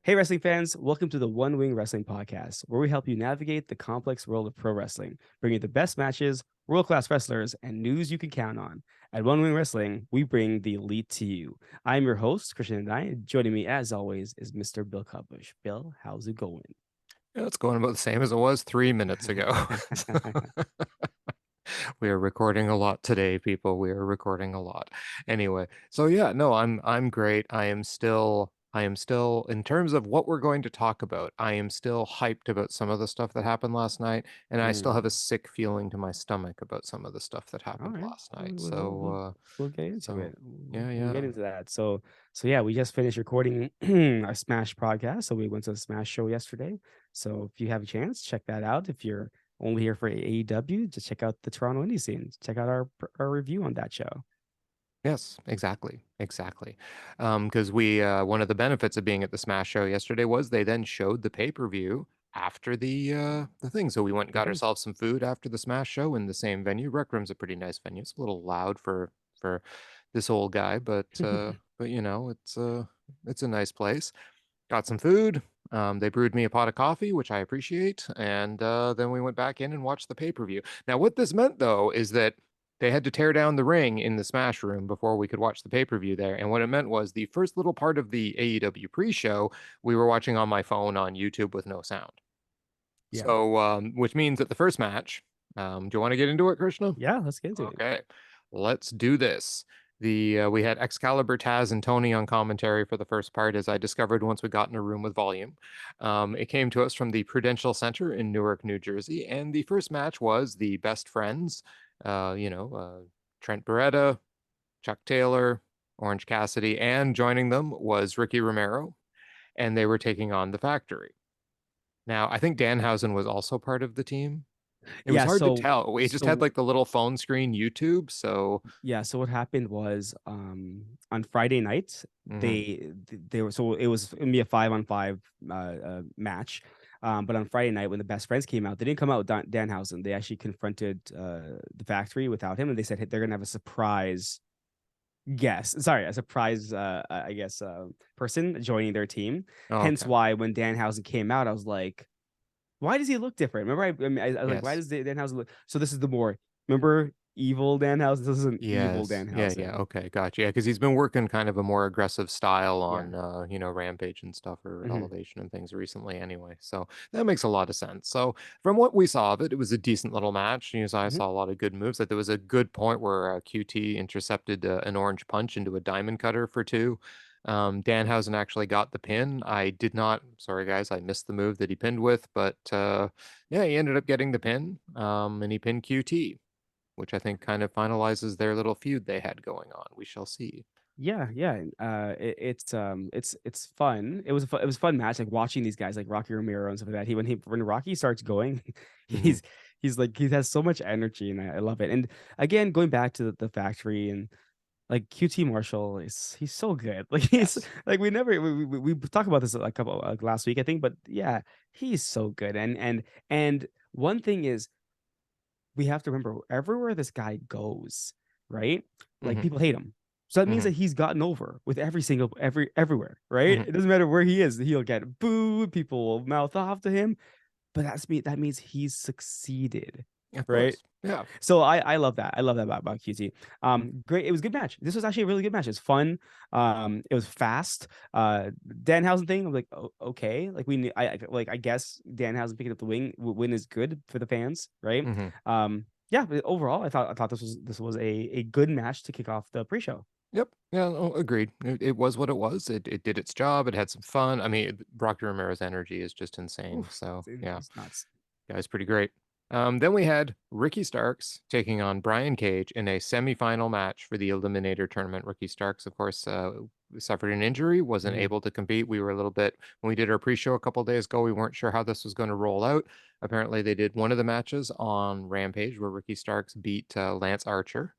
Hey, wrestling fans, welcome to the One Wing Wrestling Podcast, where we help you navigate the complex world of pro wrestling, bringing the best matches, world class wrestlers, and news you can count on. At One Wing Wrestling, we bring the elite to you. I'm your host, Krishna, and joining me, as always, is Mr. Bill Cutbush. Bill, how's it going? Yeah, it's going about the same as it was 3 minutes ago. We are recording a lot today, people. We are recording a lot. Anyway, so yeah, no, I'm great. I am still in terms of what we're going to talk about, I am still hyped about some of the stuff that happened last night, and I still have Mm, a sick feeling to my stomach about some of the stuff that all happened right, last we'll, night. we'll, we'll, we'll get into So it. yeah, We'll get yeah. into that. So yeah, we just finished recording our Smash podcast. So we went to the Smash show yesterday. So if you have a chance, check that out. If you're only here for AEW, just check out the Toronto indie scene. Check out our review on that show. Yes, exactly. Exactly. Because we one of the benefits of being at the Smash show yesterday was they then showed the pay-per-view after the thing. So we went and got Right. ourselves some food after the Smash show in the same venue. Rec Room's a pretty nice venue. It's a little loud for this old guy, but it's a nice place. Got some food. They brewed me a pot of coffee, which I appreciate, and then we went back in and watched the pay-per-view. Now, what this meant though is that they had to tear down the ring in the Smash Room before we could watch the pay-per-view there. And what it meant was the first little part of the AEW pre-show we were watching on my phone on YouTube with no sound. Yeah. So, which means that the first match, do you want to get into it, Krishna? Yeah, let's get into it. Okay, let's do this. We had Excalibur, Taz, and Tony on commentary for the first part, as I discovered once we got in a room with volume. It came to us from the Prudential Center in Newark, New Jersey, and the first match was the best friends. Trent Beretta, Chuck Taylor, Orange Cassidy, and joining them was Ricky Romero, and they were taking on the Factory. Now, I think Danhausen was also part of the team. It was Yeah, hard to so tell. We just had so like the little phone screen YouTube, so yeah, so what happened was on Friday night mhm. they were so it was gonna be a 5-on-5 match. But on Friday night when the best friends came out, they didn't come out with Danhausen. They actually confronted the factory without him, and they said hey, they're gonna have a surprise guest. Sorry, a surprise I guess person joining their team. Oh, Hence okay. why when Danhausen came out, I was like, why does he look different? Remember, I was like, why Yes. does Danhausen look? So this is the more remember evil Danhausen. This isn't evil Yes. Yeah, yeah. Danhausen. Okay, gotcha. Yeah, because he's been working kind of a more aggressive style Yeah. on Rampage and stuff or Hmm. Elevation and things recently anyway. So that makes a lot of sense. So from what we saw of it, it was a decent little match. I Hmm. saw a lot of good moves. Like there was a good point where QT intercepted an orange punch into a diamond cutter for two. Danhausen actually got the pin. I did not, sorry guys, I missed the move that he pinned with, but yeah, he ended up getting the pin. And he pinned QT, which I think kind of finalizes their little feud they had going on. We shall see. Yeah, yeah. It's fun. It was a fun match. Like watching these guys like Rocky Romero and stuff like that. When Rocky starts going, Hmm. he's he's like he has so much energy, and I love it. And again, going back to the factory and like QT Marshall is he's so good. Like he's Yes. like we talked about this a couple like last week I think, but yeah, he's so good. And one thing is we have to remember everywhere this guy goes, right? Like Hmm. people hate him. So that means Hmm. that he's gotten over with everywhere, right? Hmm. It doesn't matter where he is, he'll get booed, people will mouth off to him, but that means he's succeeded, Of right? course. Yeah. So I love that. I love that about QT. Great. It was a good match. This was actually a really good match. It's fun. It was fast. Danhausen thing. I'm like, okay. Like I guess Danhausen picking up the win is good for the fans, right? Hmm. Yeah. But overall, I thought this was a good match to kick off the pre-show. Yep. Yeah. No, agreed. It was what it was. It did its job. It had some fun. I mean, Rocky Romero's energy is just insane. Oof, So yeah, it's nuts. guy's pretty great. Then we had Ricky Starks taking on Brian Cage in a semifinal match for the Eliminator Tournament. Ricky Starks, of course, suffered an injury, wasn't Mhm. able to compete. We were a little bit, when we did our pre-show a couple days ago, we weren't sure how this was going to roll out. Apparently, they did one of the matches on Rampage where Ricky Starks beat Lance Archer.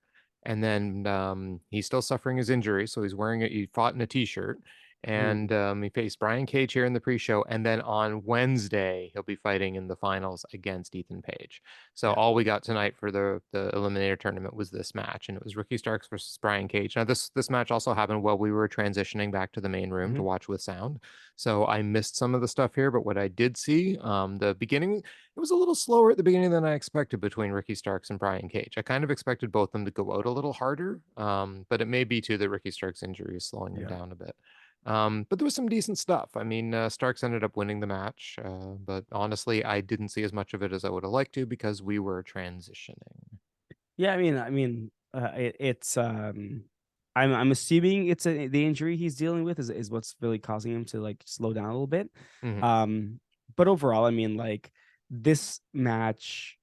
And then he's still suffering his injury, so he's wearing it. He fought in a t-shirt, And he faced Brian Cage here in the pre-show, and then on Wednesday he'll be fighting in the finals against Ethan Page. So all we got tonight for the Eliminator Tournament was this match, and it was Ricky Starks versus Brian Cage. Now this match also happened while we were transitioning back to the main room to watch with sound, so I missed some of the stuff here. But what I did see, the beginning, it was a little slower at the beginning than I expected between Ricky Starks and Brian Cage. I kind of expected both of them to go out a little harder, but it may be too that Ricky Starks' injury is slowing him down a bit. But there was some decent stuff. I mean, Starks ended up winning the match, but honestly, I didn't see as much of it as I would have liked to because we were transitioning. Yeah, it's I'm assuming it's the injury he's dealing with is what's really causing him to like slow down a little bit. But overall, I mean, like this match,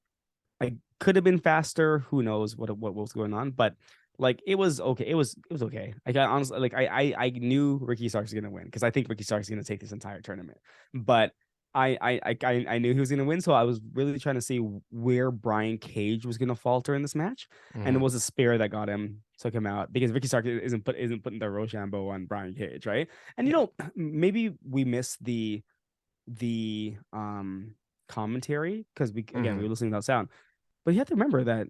I could have been faster. Who knows what was going on? But like it was okay. It was okay. I got honestly like I knew Ricky Starks was gonna win because I think Ricky Starks is gonna take this entire tournament. But I knew he was gonna win, so I was really trying to see where Brian Cage was gonna falter in this match, and it was a spear that took him out because Ricky Starks isn't putting the Rochambeau on Brian Cage, right? And you know, maybe we missed the commentary because we were listening without sound, but you have to remember that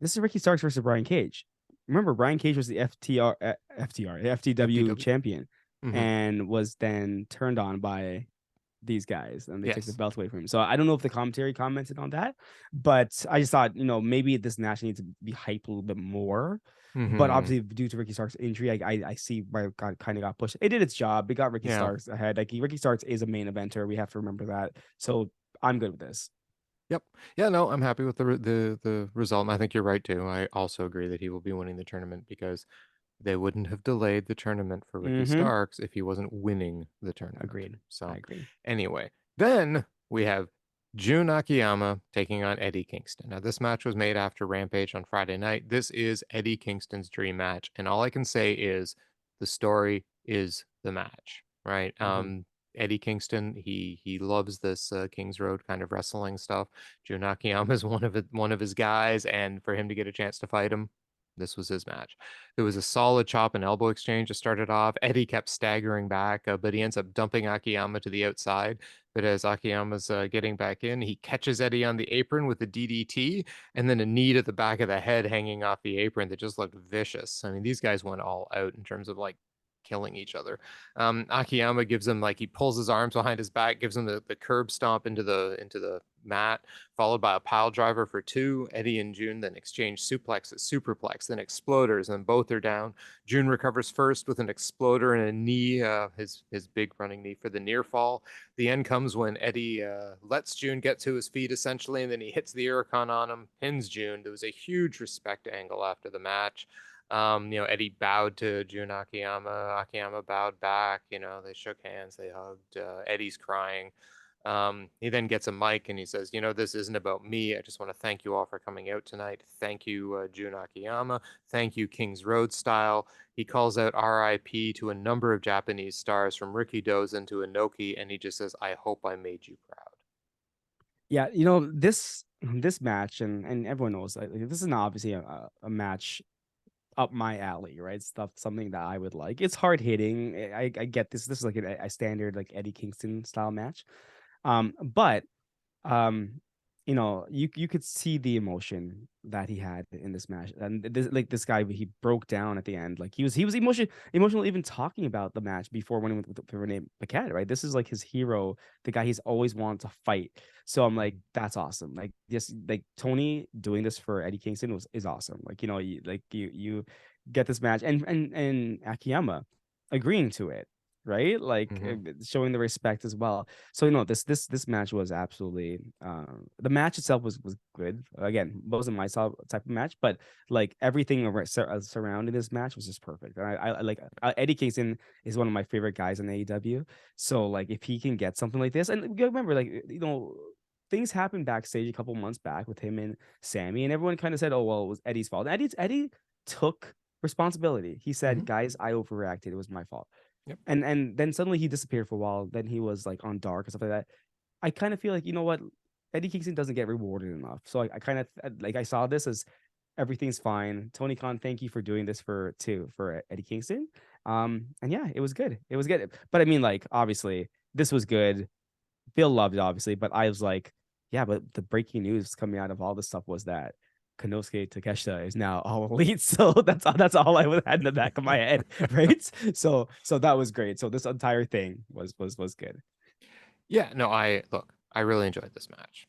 this is Ricky Starks versus Brian Cage. Remember, Brian Cage was the FTW champion and was then turned on by these guys and they took the belt away from him. So I don't know if the commentary commented on that, but I just thought, you know, maybe this match needs to be hyped a little bit more. But obviously, due to Ricky Starks' injury, I see why it kind of got pushed. It did its job. It got Ricky Starks ahead. Like Ricky Starks is a main eventer. We have to remember that. So I'm good with this. Yep. Yeah, no, I'm happy with the result. And I think you're right too. I also agree that he will be winning the tournament because they wouldn't have delayed the tournament for Ricky Starks if he wasn't winning the tournament. Agreed. So I agree. Anyway, then we have Jun Akiyama taking on Eddie Kingston. Now, this match was made after Rampage on Friday night. This is Eddie Kingston's dream match. And all I can say is the story is the match, right? Eddie Kingston, he loves this Kings Road kind of wrestling stuff. Jun Akiyama is one of his guys, and for him to get a chance to fight him, this was his match. There was a solid chop and elbow exchange to start it off. Eddie kept staggering back, but he ends up dumping Akiyama to the outside. But as Akiyama's getting back in, he catches Eddie on the apron with a DDT and then a knee to the back of the head hanging off the apron that just looked vicious. I mean, these guys went all out in terms of like killing each other. Akiyama gives him he pulls his arms behind his back, gives him the curb stomp into the mat, followed by a pile driver for 2. Eddie and Jun then exchange suplexes, superplex, then exploders, and both are down. Jun recovers first with an exploder and a knee, his big running knee for the near fall. The end comes when Eddie lets Jun get to his feet essentially, and then he hits the Huracan on him, pins Jun. There was a huge respect angle after the match. Eddie bowed to Jun Akiyama. Akiyama bowed back. They shook hands. They hugged. Eddie's crying. He then gets a mic and he says, this isn't about me. I just want to thank you all for coming out tonight. Thank you, Jun Akiyama. Thank you, Kings Road Style. He calls out RIP to a number of Japanese stars from Ricky Dozen to Inoki, and he just says, I hope I made you proud. Yeah, this match, and everyone knows this is not obviously a match up my alley, right? Something that I would like. It's hard hitting. I get this. This is like a standard like Eddie Kingston style match. But you could see the emotion that he had in this match, and this guy, he broke down at the end. Like he was emotional even talking about the match before when he went with Renee Paquette, right? This is like his hero, the guy he's always wanted to fight. So I'm like, that's awesome. Like this, like Tony doing this for Eddie Kingston is awesome. Like you get this match, and Akiyama agreeing to it, right? Like showing the respect as well. So this match was absolutely the match itself was good. Again, wasn't my type of match, but like everything surrounding this match was just perfect. And I like Eddie Kingston is one of my favorite guys in AEW. So like if he can get something like this, and you remember things happened backstage a couple months back with him and Sammy, and everyone kind of said, oh well, it was Eddie's fault. Eddie took responsibility. He said, guys, I overreacted. It was my fault. Yep. And then suddenly he disappeared for a while. Then he was like on Dark and stuff like that. I kind of feel like, you know what, Eddie Kingston doesn't get rewarded enough. So I kind of like, I saw this as everything's fine. Tony Khan, thank you for doing this for Eddie Kingston. And yeah, it was good. It was good. But I mean, like, obviously, this was good. Bill loved it, obviously, but I was like, yeah, but the breaking news coming out of all this stuff was that Konosuke Takeshita is now all elite. So that's all I had in the back of my head, right? So that was great. So this entire thing was good. Yeah, no, I really enjoyed this match.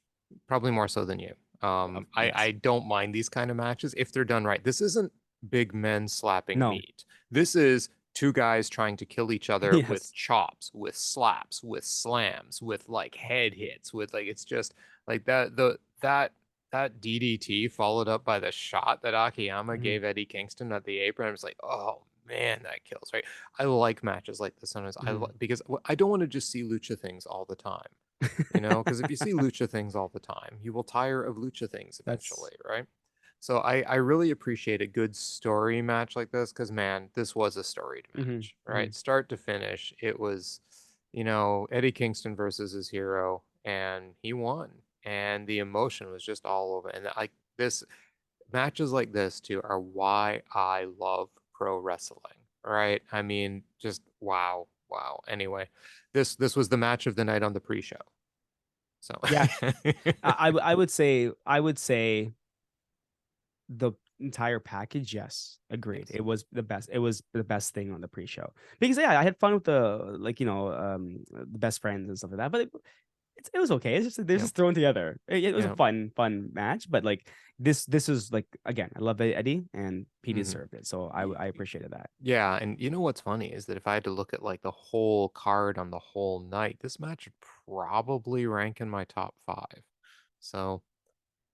Probably more so than you. I Yes. don't mind these kind of matches if they're done right. This isn't big men slapping No. meat. This is two guys trying to kill each other with Yes. chops, with slaps, with slams, with like head hits, with like it's just like that DDT followed up by the shot that Akiyama Mhm. gave Eddie Kingston at the apron. I was like, oh man, that kills, right? I like matches like this sometimes. Mhm. Because I don't want to just see lucha things all the time, because if you see lucha things all the time, you will tire of lucha things That's eventually, right? So I really appreciate a good story match like this because man, this was a storied mhm, match, right? mhm. Start to finish, it was, Eddie Kingston versus his hero, and he won, and the emotion was just all over. And like this matches like this too are why I love pro wrestling, right? I mean, just wow, wow. Anyway, this was the match of the night on the pre-show. So Yeah. I would say the entire package, yes, agreed. yes, It was the best. It was the best thing on the pre-show because yeah, I had fun with the like the best friends and stuff like that. But it was okay. It's just they're yeah, just thrown together. It was a yeah. fun match. But like this is like again, I love Eddie and Pete hmm deserved it. So I appreciated that. Yeah, and you know what's funny is that if I had to look at like the whole card on the whole night, this match would probably rank in my top five. So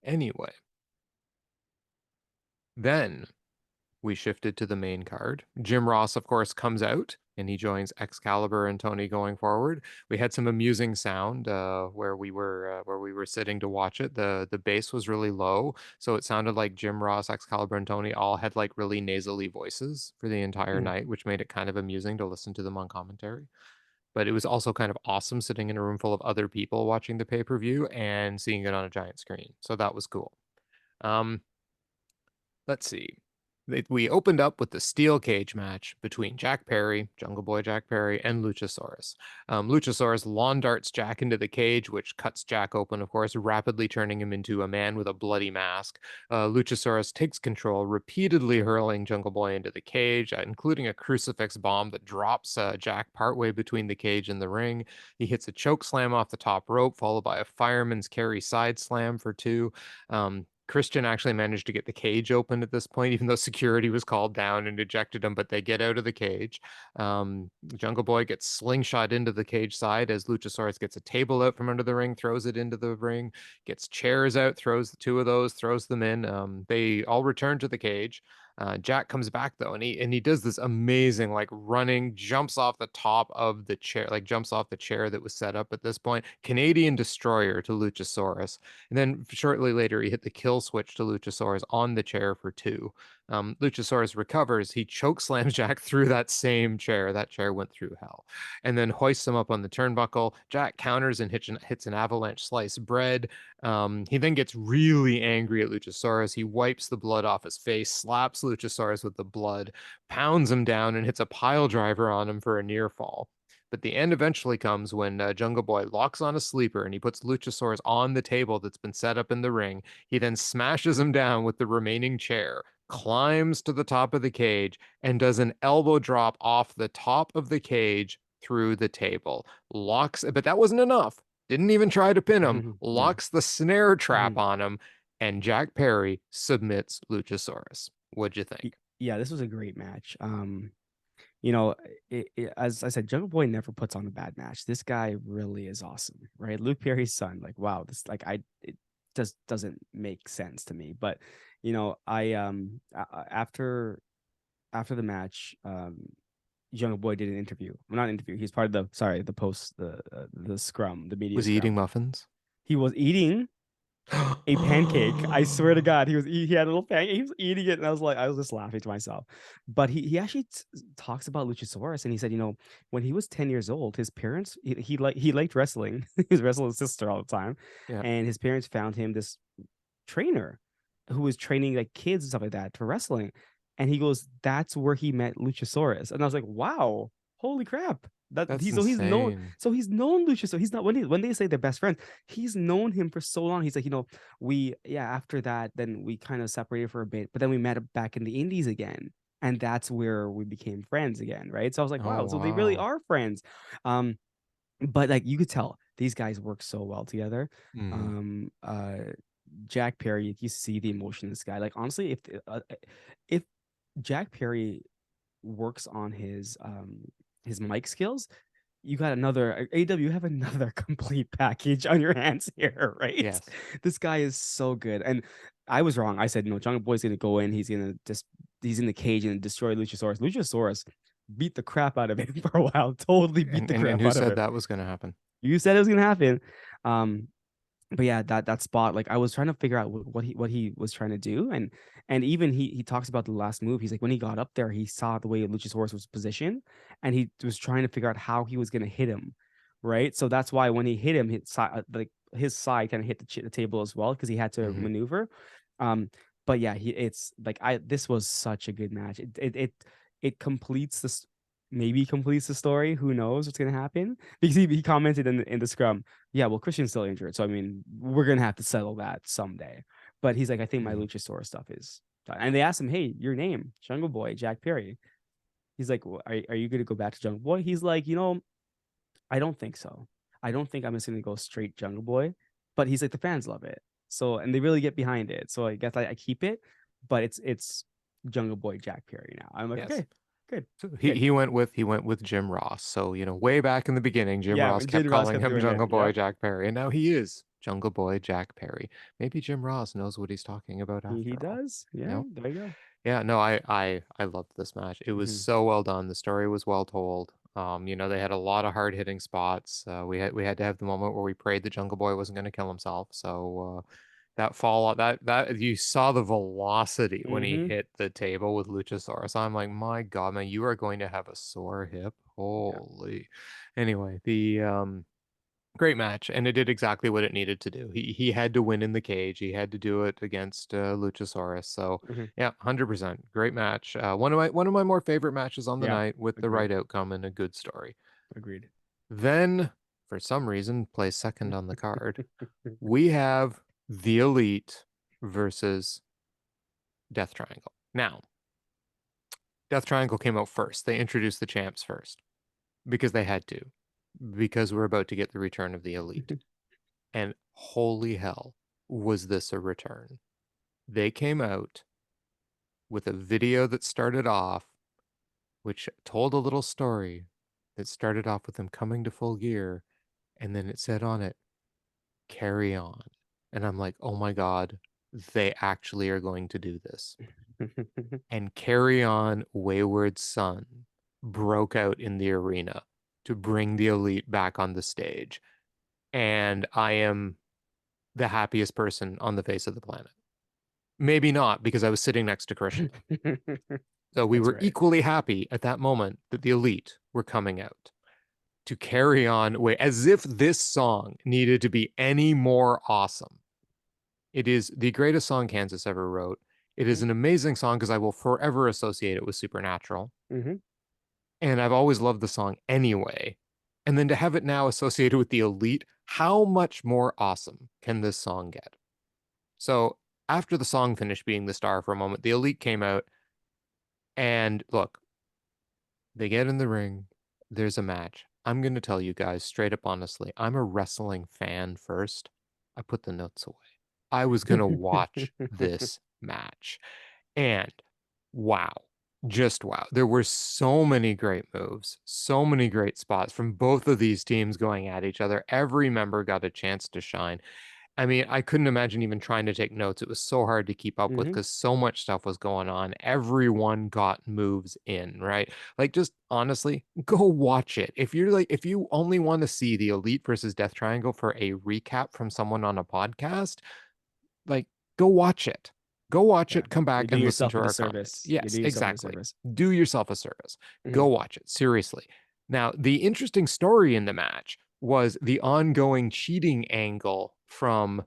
anyway, then we shifted to the main card. Jim Ross, of course, comes out and he joins Excalibur and Tony going forward. We had some amusing sound where we were sitting to watch it. The bass was really low, so it sounded like Jim Ross, Excalibur, and Tony all had like really nasally voices for the entire Mm. night, which made it kind of amusing to listen to them on commentary. But it was also kind of awesome sitting in a room full of other people watching the pay-per-view and seeing it on a giant screen. So that was cool. Um, let's see. We opened up with the steel cage match between Jack Perry, Jungle Boy Jack Perry, and Luchasaurus. Luchasaurus lawn darts Jack into the cage, which cuts Jack open, of course, rapidly turning him into a man with a bloody mask. Luchasaurus takes control, repeatedly hurling Jungle Boy into the cage, including a crucifix bomb that drops Jack partway between the cage and the ring. He hits a choke slam off the top rope, followed by a fireman's carry side slam for two. Christian actually managed to get the cage open at this point, even though security was called down and ejected him, but they get out of the cage. Jungle Boy gets slingshot into the cage side as Luchasaurus gets a table out from under the ring, throws it into the ring, gets chairs out, throws the two of those, throws them in. They all return to the cage. Jack comes back though, and he does this amazing like running, jumps off the top of the chair, like jumps off the chair that was set up at this point. Canadian Destroyer to Luchasaurus. And then shortly later, he hit the kill switch to Luchasaurus on the chair for two. Luchasaurus recovers. He choke slams Jack through that same chair. That chair went through hell. And then hoists him up on the turnbuckle. Jack counters and hits an avalanche sliced bread. He then gets really angry at Luchasaurus. He wipes the blood off his face, slaps Luchasaurus with the blood, pounds him down, and hits a pile driver on him for a near fall. But the end eventually comes when Jungle Boy locks on a sleeper and he puts Luchasaurus on the table that's been set up in the ring. He then smashes him down with the remaining chair, climbs to the top of the cage, and does an elbow drop off the top of the cage through the table. Locks, but that wasn't enough. Didn't even try to pin him. Yeah. Locks the snare trap Mhm. on him, and Jack Perry submits Luchasaurus. What'd you think? Yeah, this was a great match. As I said, Jungle Boy never puts on a bad match. This guy really is awesome, right? Luke Perry's son, like, wow, this like it just doesn't make sense to me. But I after the match, Jungle Boy did an interview. Well, not an interview. He's part of the post the scrum, the media Was he scrum. eating muffins? He was eating a pancake. I swear to God, he had a little pancake. He was eating it, and I was just laughing to myself. But he actually talks about Luchasaurus, and he said, when he was 10 years old, his parents he liked wrestling. He was wrestling his sister all the time, Yeah. and his parents found him this trainer who was training like kids and stuff like that for wrestling. And he goes, that's where he met Luchasaurus. And I was like, wow, holy crap. That's He's known, insane. so he's known Luchasaurus. He's not, when they say they're best friends, he's known him for so long. He's like, after that, then we kind of separated for a bit, but then we met back in the indies again. And that's where we became friends again, right? So I was like, Oh wow, so they really wow. are friends. But like you could tell these guys work so well together. Mm. Um, uh, Jack Perry, you see the emotion in this guy. Like honestly, if Jack Perry works on his mic skills, you got another AW. You have another complete package on your hands here, right? Yes. This guy is so good, and I was wrong. I said no. Jungle Boy's gonna go in. He's in the cage and destroy Luchasaurus. Luchasaurus beat the crap out of him for a while. Totally beat the And crap who out of said him. that was going to happen? You said it was gonna happen. Um, but yeah, that spot, like I was trying to figure out what he was trying to do, and even he talks about the last move. He's like when he got up there, he saw the way Luchasaurus was positioned, and he was trying to figure out how he was gonna hit him, right? So that's why when he hit him, his side kind of hit the table as well because he had to Mm-hmm. maneuver. Um, but yeah, it's like this was such a good match. It completes this. Maybe completes the story. Who knows what's gonna happen? Because he commented in the scrum, yeah, well, Christian's still injured, so I mean, we're gonna have to settle that someday. But he's like, I think my Mm-hmm. Luchasaurus stuff is done. And they asked him, hey, your name, Jungle Boy, Jack Perry. He's like, well, are you gonna go back to Jungle Boy? He's like, I don't think so. I don't think I'm just gonna go straight Jungle Boy. But he's like, the fans love it, so and they really get behind it. So I guess I keep it, but it's Jungle Boy Jack Perry now. I'm like, Yes. okay, good, So good. he went with Jim Ross. So, way back in the beginning, Jim Yeah, Ross when kept Jid Ross calling kept him doing it. Jungle Boy Yep, Jack Perry, and now he is Jungle Boy Jack Perry. Maybe Jim Ross knows what he's talking about he after all. does. You Yeah, know? there you go. Yeah, no, I loved this match. It was Hmm. so well done. The story was well told. They had a lot of hard hitting spots. We had to have the moment where we prayed the Jungle Boy wasn't going to kill himself. So that fall that you saw the velocity when he Hmm. hit the table with Luchasaurus. I'm like, my God, man, you are going to have a sore hip. Yeah. Holy. Anyway, the great match, and it did exactly what it needed to do. He had to win in the cage. He had to do it against Luchasaurus. So Hmm. yeah, 100%, great match. One of my more favorite matches on the Yeah. night with the Agreed. right outcome and a good story. Agreed. Then, for some reason, plays second on the card. We have the Elite versus Death Triangle. Now, Death Triangle came out first. They introduced the champs first because they had to, because we're about to get the return of the Elite. And holy hell, was this a return? They came out with a video that started off, which told a little story that started off with them coming to Full Gear, and then it said on it, carry on. And I'm like, oh my God, they actually are going to do this. And Carry On Wayward Son broke out in the arena to bring the Elite back on the stage. And I am the happiest person on the face of the planet. Maybe not, because I was sitting next to Krishna. So we That's were right. equally happy at that moment that the Elite were coming out to carry on as if this song needed to be any more awesome. It is the greatest song Kansas ever wrote. It is Hmm. an amazing song because I will forever associate it with Supernatural. Hmm. And I've always loved the song anyway. And then to have it now associated with the Elite, how much more awesome can this song get? So after the song finished being the star for a moment, the Elite came out and look, they get in the ring. There's a match. I'm going to tell you guys straight up honestly, I'm a wrestling fan first. I put the notes away. I was going to watch this match. And wow, just wow. There were so many great moves, so many great spots from both of these teams going at each other. Every member got a chance to shine. I mean, I couldn't imagine even trying to take notes. It was so hard to keep up with Hmm. because so much stuff was going on. Everyone got moves in, right? Like, just honestly, go watch it. If you only want to see the Elite versus Death Triangle for a recap from someone on a podcast, like, go watch it. Go watch Yeah. it, come You're back doing and listen yourself to a our comments. disservice. You're Yes, doing yourself a exactly. disservice. Do yourself a service. Hmm. Go watch it. Seriously. Now, the interesting story in the match was the ongoing cheating angle from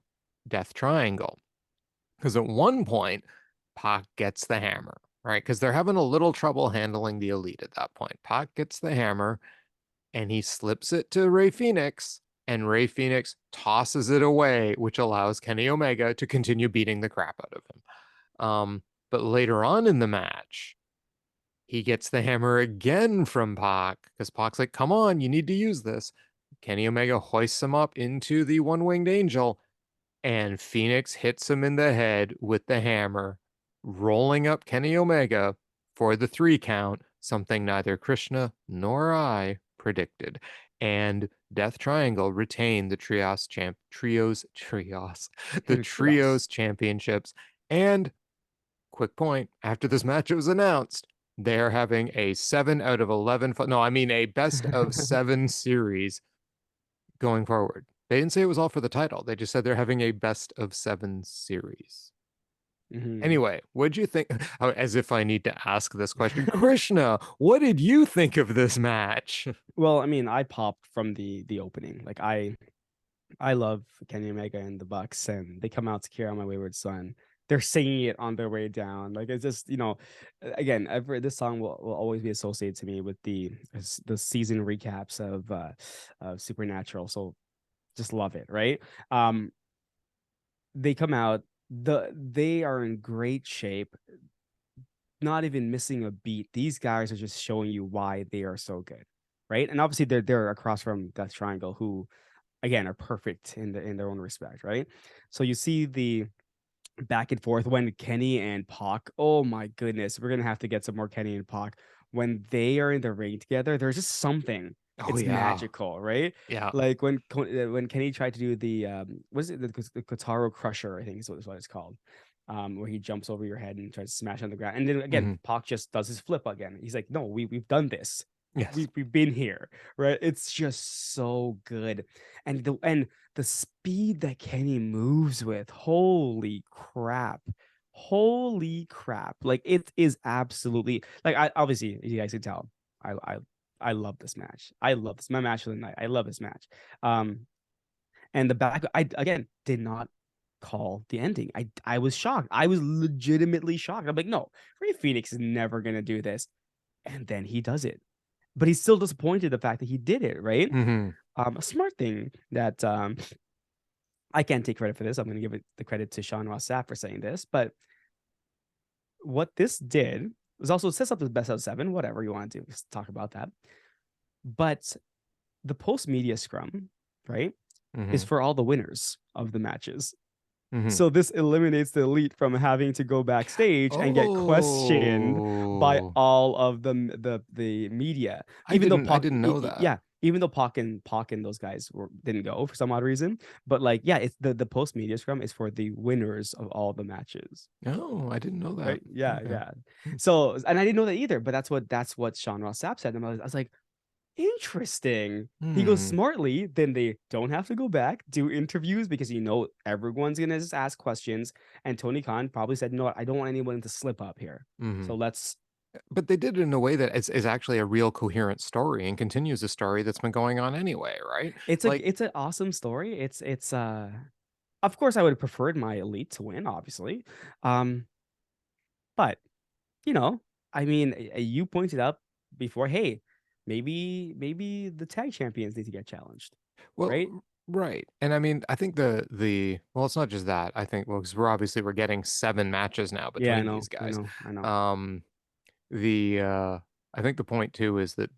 Death Triangle. Because at one point, Pac gets the hammer. right? Because they're having a little trouble handling the Elite at that point. Pac gets the hammer and he slips it to Rey Fenix, and Rey Fenix tosses it away, which allows Kenny Omega to continue beating the crap out of him. But later on in the match, he gets the hammer again from Pac because Pac's like, come on, you need to use this. Kenny Omega hoists him up into the one-winged angel, and Fenix hits him in the head with the hammer, rolling up Kenny Omega for the 3 count, something neither Krishna nor I predicted. And Death Triangle retained the the trios championships. And quick point, after this match was announced, they're having a 7 out of 11, no, I mean a best of 7 series going forward. They didn't say it was all for the title. They just said they're having a best of 7 series. Anyway, what'd you think? Oh, as if I need to ask this question. Krishna, what did you think of this match? Well, I mean, I popped from the opening. Like I love Kenny Omega and the Bucks, and they come out to Carry On My Wayward Son. They're singing it on their way down. Like it's just, again, this song will always be associated to me with the season recaps of Supernatural. So just love it, right? They come out, they are in great shape, not even missing a beat. These guys are just showing you why they are so good, right? And obviously they're across from Death Triangle, who again are perfect in their own respect, right? So you see the back and forth when Kenny and Pac. Oh my goodness, we're gonna have to get some more Kenny and Pac when they are in the ring together. There's just something. Oh, It's yeah. magical, right? Yeah. Like when Kenny tried to do the was it the Kotaro Crusher? I think is what it's called. Where he jumps over your head and tries to smash on the ground, and then again, Pac just does his flip again. He's like, "No, we've done this. Yes. We've been here, right?" It's just so good, and the speed that Kenny moves with, holy crap. Holy crap. Like it is absolutely like I obviously you guys can tell. I I I love this match. I love this. My match of the night. I love this match. And the back I again did not call the ending. I was shocked. I was legitimately shocked. I'm like, no, Rey Fenix is never gonna do this. And then he does it. But he's still disappointed the fact that he did it, right? A smart thing that I can't take credit for this. I'm going to give it the credit to Sean Ross Sapp for saying this. But what this did was also sets up the best out of 7, whatever you want to do. Let's talk about that. But the post media scrum, right, is for all the winners of the matches. So this eliminates the Elite from having to go backstage and get questioned by all of the media. Even though I didn't know that. Yeah, even though Pac and those guys didn't go for some odd reason, but like, yeah, it's the post media scrum is for the winners of all the matches. Oh, I didn't know that. Right? Yeah, okay. Yeah. So, and I didn't know that either, but that's what Sean Ross Sapp said. And I was like, interesting. He goes smartly, then they don't have to go back, do interviews because everyone's gonna just ask questions. And Tony Khan probably said, no, I don't want anyone to slip up here. So let's. But they did it in a way that is actually a real coherent story and continues a story that's been going on anyway, right? It's an awesome story. It's of course I would have preferred my Elite to win, obviously. But I mean, you pointed out before, hey, maybe the tag champions need to get challenged. Well, right? Right. And I mean, I think well, it's not just that. I think, well, because we're getting 7 matches now Yeah, between these guys. I know. I think the point too is that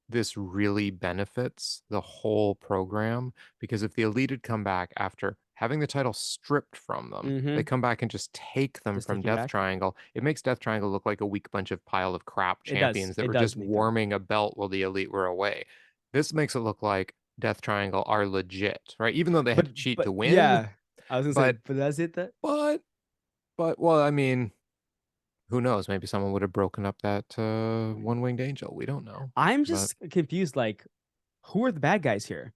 this really benefits the whole program, because if the Elite had come back after having the title stripped from them, they come back and just take them from Death Triangle. It makes Death Triangle look like a weak bunch of pile of crap champions that were just warming a belt while the Elite were away. This makes it look like Death Triangle are legit, right? Even though they had to cheat to win. Yeah, I was gonna say, but that's it. But well, I mean, who knows? Maybe someone would have broken up that one-winged angel. We don't know. I'm just confused. Like, who are the bad guys here?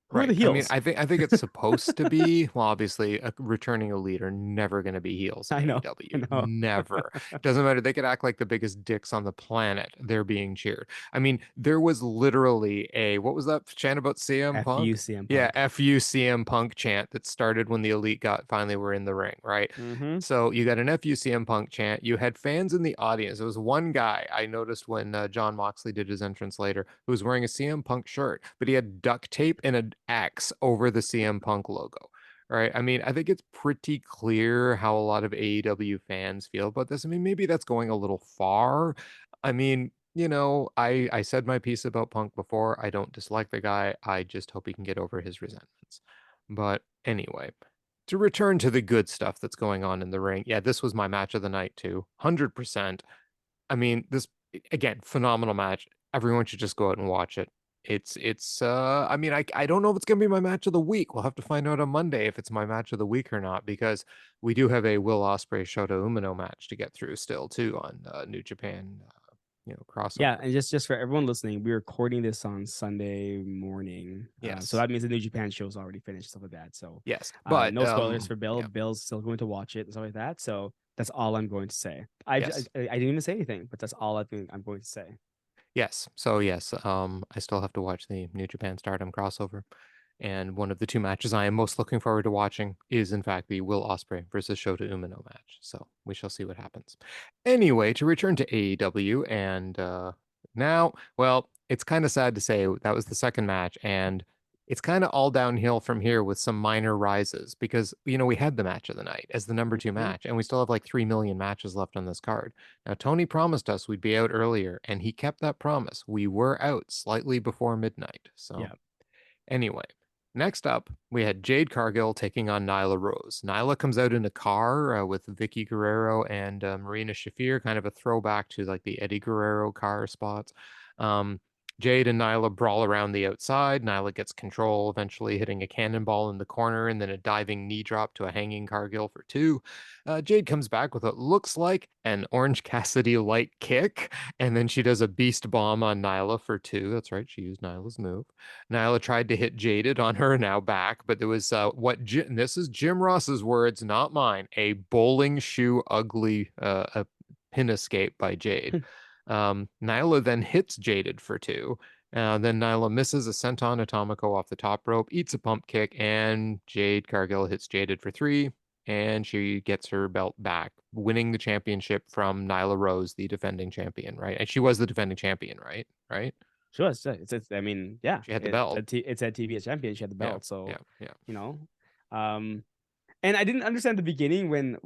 Who are the Right. I mean, heels? I think it's supposed to be. Well, obviously, returning a lead are never going to be heels in I know. I AEW. know. Never. Doesn't matter. They could act like the biggest dicks on the planet. They're being cheered. I mean, there was literally a what was that chant about CM Punk? FUCM Yeah, Punk. FU CM Punk chant that started when the Elite got finally were in the ring, right? Mm-hmm. So you got an FU CM Punk chant. You had fans in the audience. There was one guy I noticed when Jon Moxley did his entrance later who was wearing a CM Punk shirt, but he had duct tape and an X over the CM Punk logo. Right. I mean, I think it's pretty clear how a lot of AEW fans feel about this. I mean, maybe that's going a little far. I mean, I said my piece about Punk before. I don't dislike the guy. I just hope he can get over his resentments. But anyway, to return to the good stuff that's going on in the ring. Yeah, this was my match of the night too. 100%. I mean, this again, phenomenal match. Everyone should just go out and watch it. I mean, I don't know if it's gonna be my match of the week. We'll have to find out on Monday if it's my match of the week or not, because we do have a Will Ospreay Shota Umino match to get through still too on New Japan Yeah, crossover. and just for everyone listening, we're recording this on Sunday morning. So Yes. that means the New Japan show's already finished, stuff like that. So Yes. But no spoilers for Bill. yeah. Bill's still going to watch it and stuff like that. So that's all I'm going to say. Yes. I didn't even say anything, but that's all I think I'm going to say. Yes. So yes, I still have to watch the New Japan Stardom crossover. And one of the two matches I am most looking forward to watching is, in fact, the Will Ospreay versus Shota Umino match. So we shall see what happens. Anyway, to return to AEW, and now, well, it's kind of sad to say that was the second match, and it's kind of all downhill from here with some minor rises because, we had the match of the night as the number two Mhm. match, and we still have like 3 million matches left on this card. Now, Tony promised us we'd be out earlier, and he kept that promise. We were out slightly before midnight. So. Yeah. Anyway, next up, we had Jade Cargill taking on Nyla Rose. Nyla comes out in a car with Vicky Guerrero and Marina Shafir, kind of a throwback to like the Eddie Guerrero car spots. Um, Jade and Nyla brawl around the outside. Nyla gets control, eventually hitting a cannonball in the corner and then a diving knee drop to a hanging Cargill for 2. Jade comes back with what looks like an Orange Cassidy light kick, and then she does a beast bomb on Nyla for 2. That's right, she used Nyla's move. Nyla tried to hit Jaded on her now back, but there was this is Jim Ross's words, not mine, a bowling shoe ugly a pin escape by Jade. Nyla then hits Jaded for 2. Then Nyla misses a senton atomico off the top rope, eats a pump kick, and Jade Cargill hits Jaded for 3, and she gets her belt back, winning the championship from Nyla Rose, the defending champion, right? And she was the defending champion, right? Right? Sure. I mean, yeah, She had the belt. it's a TBS champion. She had the Yeah, belt. So, yeah, yeah. you know, um, and I didn't understand the beginning when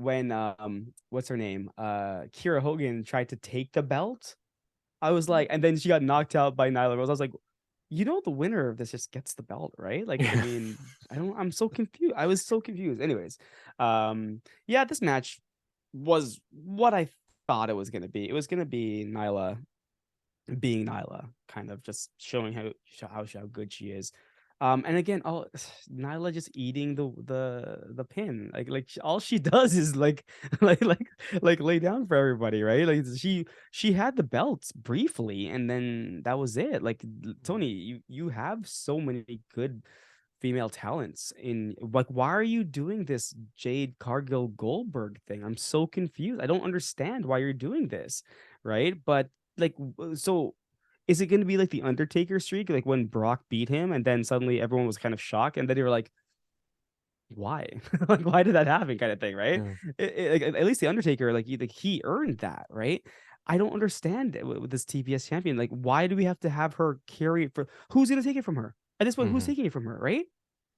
what's her name? Kira Hogan tried to take the belt. I was like, and then she got knocked out by Nyla Rose. I was like, the winner of this just gets the belt, right? Like, I Yeah. mean, I'm so confused. I was so confused. Anyways, yeah, this match was what I thought it was gonna be. It was gonna be Nyla being Nyla, kind of just showing how good she is. And again, Nyla just eating the pin. All she does is like lay down for everybody, right? Like she had the belts briefly, and then that was it. Like Tony, you have so many good female talents in like why are you doing this Jade Cargill Goldberg thing? I'm so confused. I don't understand why you're doing this, right? But like so is it going to be like the Undertaker streak, like when Brock beat him and then suddenly everyone was kind of shocked and then they were like, why? Like, why did that happen? Kind of thing, right? Yeah. Like, at least the Undertaker, he earned that, right? I don't understand it with this TBS champion. Like, why do we have to have her carry it for? Who's going to take it from her at this point? Who's Hmm. taking it from her, right?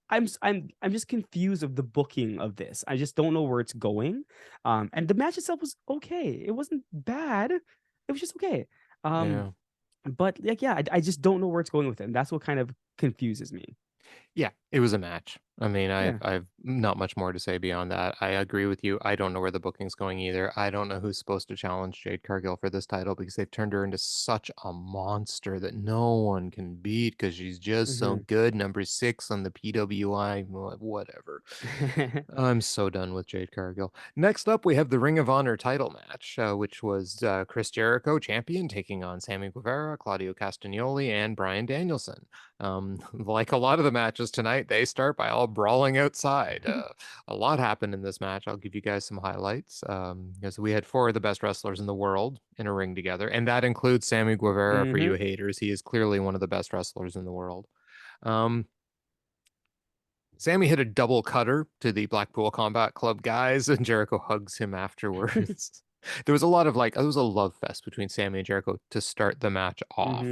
I'm just confused of the booking of this. I just don't know where it's going. And the match itself was okay. It wasn't bad. It was just okay. Um, Yeah. but like, yeah, I just don't know where it's going with it. And that's what kind of confuses me. Yeah, it was a match. I mean, Yeah. I've not much more to say beyond that. I agree with you. I don't know where the booking's going either. I don't know who's supposed to challenge Jade Cargill for this title because they've turned her into such a monster that no one can beat because she's just so Mhm. good. Number 6 on the PWI, whatever. I'm so done with Jade Cargill. Next up, we have the Ring of Honor title match, which was Chris Jericho, champion, taking on Sammy Guevara, Claudio Castagnoli, and Bryan Danielson. Like a lot of the matches matches tonight, they start by all brawling outside. A lot happened in this match. I'll give you guys some highlights. Because we had 4 of the best wrestlers in the world in a ring together, and that includes Sammy Guevara for you haters. He is clearly one of the best wrestlers in the world. Sammy hit a double cutter to the Blackpool Combat Club guys, and Jericho hugs him afterwards. There was a lot of it was a love fest between Sammy and Jericho to start the match off.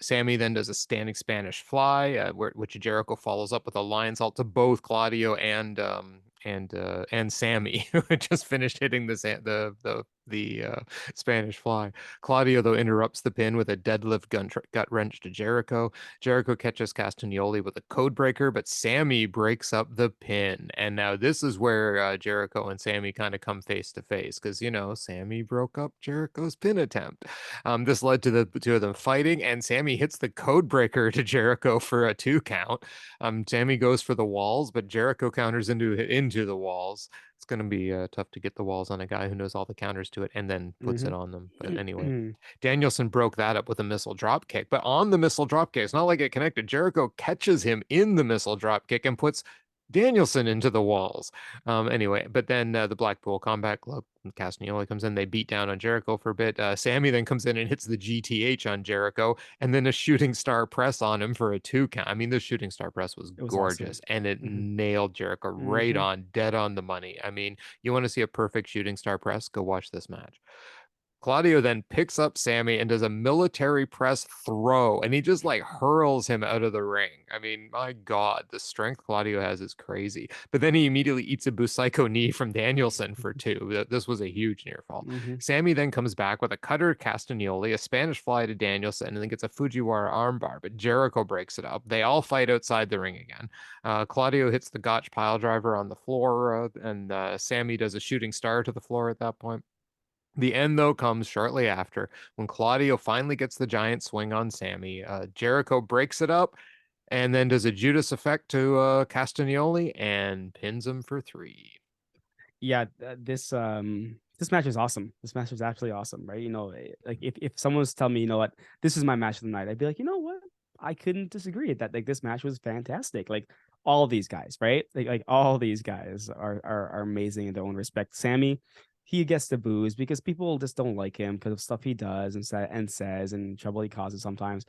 Sammy then does a standing Spanish fly, which Jericho follows up with a lion salt to both Claudio and Sammy, who had just finished hitting the Spanish fly. Claudio, though, interrupts the pin with a deadlift gut wrench to Jericho. Jericho catches Castagnoli with a code breaker, but Sammy breaks up the pin. And now this is where Jericho and Sammy kind of come face to face, because, Sammy broke up Jericho's pin attempt. This led to the two of them fighting, and Sammy hits the code breaker to Jericho for a 2 count. Sammy goes for the walls, but Jericho counters into the walls. It's going to be tough to get the walls on a guy who knows all the counters to it and then puts it on them. But anyway, Danielson broke that up with a missile drop kick. But on the missile drop kick, it's not like it connected. Jericho catches him in the missile drop kick and puts Danielson into the walls. Anyway, but then the Blackpool Combat Club, Castagnoli comes in. They beat down on Jericho for a bit. Sammy then comes in and hits the GTH on Jericho, and then a shooting star press on him for a 2 count. I mean, the shooting star press was gorgeous, awesome. And it nailed Jericho right on, dead on the money. I mean, you want to see a perfect shooting star press? Go watch this match. Claudio then picks up Sammy and does a military press throw, and he just hurls him out of the ring. I mean, my God, the strength Claudio has is crazy. But then he immediately eats a Busaiku knee from Danielson for 2. This was a huge near fall. Sammy then comes back with a cutter to Castagnoli, a Spanish fly to Danielson, and then gets a Fujiwara armbar, but Jericho breaks it up. They all fight outside the ring again. Claudio hits the Gotch pile driver on the floor, and Sammy does a shooting star to the floor at that point. The end, though, comes shortly after when Claudio finally gets the giant swing on Sammy. Jericho breaks it up and then does a Judas effect to Castagnoli and pins him for 3. Yeah, this match is awesome. This match is absolutely awesome, right? If someone was telling me, what, this is my match of the night, I'd be like, you know what? I couldn't disagree that this match was fantastic. All of these guys, right? All these guys are amazing in their own respect. Sammy, he gets the booze because people just don't like him because of stuff he does and says and trouble he causes sometimes.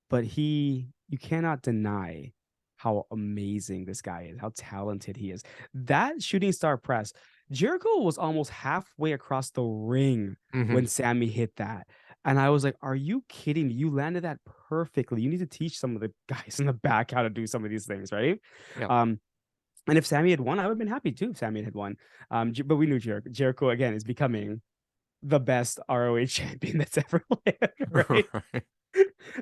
But you cannot deny how amazing this guy is, how talented he is. That shooting star press, Jericho was almost halfway across the ring when Sammy hit that. And I was like, are you kidding me? You landed that perfectly. You need to teach some of the guys in the back how to do some of these things, right? Yeah. And if Sammy had won, I would have been happy too if Sammy had won. But we knew Jericho again is becoming the best ROH champion that's ever lived, right?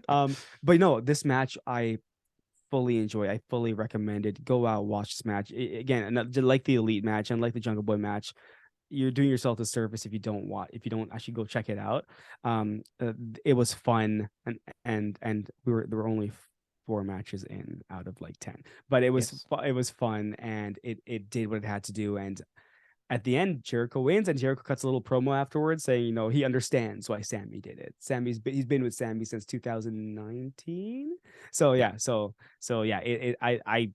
But no, this match I fully enjoy. I fully recommend it. Go out, watch this match. Again, like the Elite match and like the Jungle Boy match, you're doing yourself a service if you don't actually go check it out. It was fun, and there were only 4 matches in out of 10, but it was fun, and it did what it had to do. And at the end, Jericho wins, and Jericho cuts a little promo afterwards saying, he understands why Sammy did it. He's been with Sammy since 2019. So yeah, I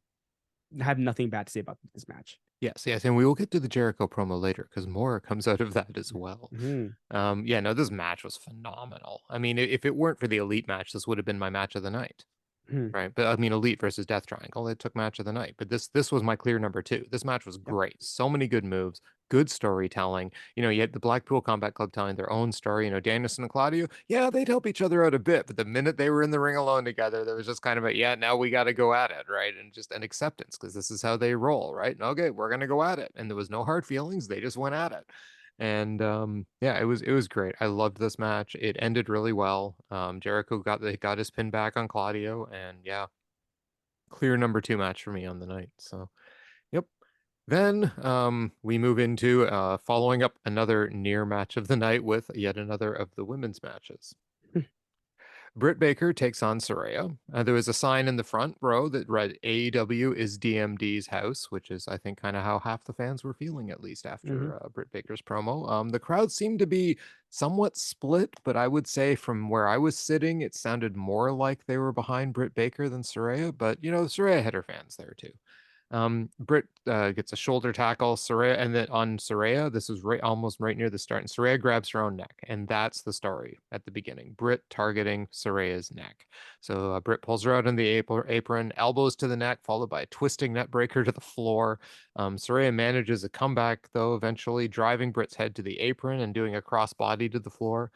have nothing bad to say about this match. Yes, and we will get to the Jericho promo later because more comes out of that as well. This match was phenomenal. I mean, if it weren't for the Elite match, this would have been my match of the night. Right, but I mean, Elite versus Death Triangle, it took match of the night. But this was my clear number 2. This match was great. So many good moves, good storytelling. You had the Blackpool Combat Club telling their own story. Danielson and Claudio, they'd help each other out a bit, but the minute they were in the ring alone together, there was just kind of now we got to go at it, right? And just an acceptance because this is how they roll, right? And okay, we're gonna go at it, and there was no hard feelings. They just went at it. And it was great. I loved this match. It ended really well. Jericho got his pin back on Claudio, and clear number 2 match for me on the night. So yep. Then we move into following up another near match of the night with yet another of the women's matches. Britt Baker takes on Soraya. There was a sign in the front row that read AEW is DMD's house, which is, I think, kind of how half the fans were feeling, at least Hmm. after Britt Baker's promo. The crowd seemed to be somewhat split, but I would say from where I was sitting, it sounded more like they were behind Britt Baker than Soraya. But, Soraya had her fans there too. Britt gets a shoulder tackle, Soraya, and then on Soraya, this is almost right near the start, and Soraya grabs her own neck, and that's the story at the beginning. Britt targeting Soraya's neck. So Britt pulls her out on the apron, elbows to the neck, followed by a twisting net breaker to the floor. Soraya manages a comeback, though, eventually driving Britt's head to the apron and doing a crossbody to the floor.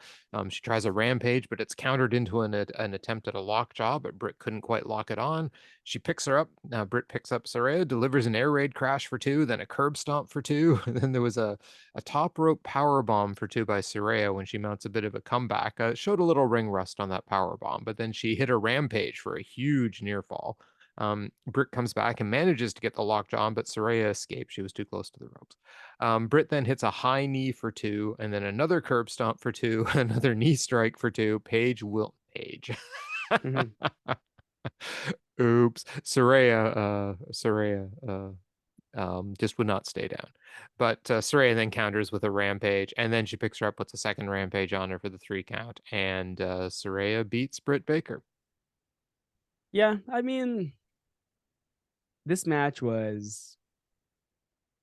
She tries a rampage, but it's countered into an attempt at a lockjaw, but Britt couldn't quite lock it on. She picks her up. Britt picks up Soraya, delivers an air raid crash for two, then a curb stomp for two. And then there was a top rope power bomb for two by Soraya when she mounts a bit of a comeback. Showed a little ring rust on that power bomb, but then she hit a rampage for a huge near fall. Britt comes back and manages to get the lockjaw on, but Soraya escaped. She was too close to the ropes. Britt then hits a high knee for two, and then another curb stomp for two, another knee strike for two. Page. Hmm. Oops. Soraya just would not stay down. But Soraya then counters with a rampage, and then she picks her up, puts a second rampage on her for the 3 count, and Soraya beats Britt Baker. Yeah, I mean, this match was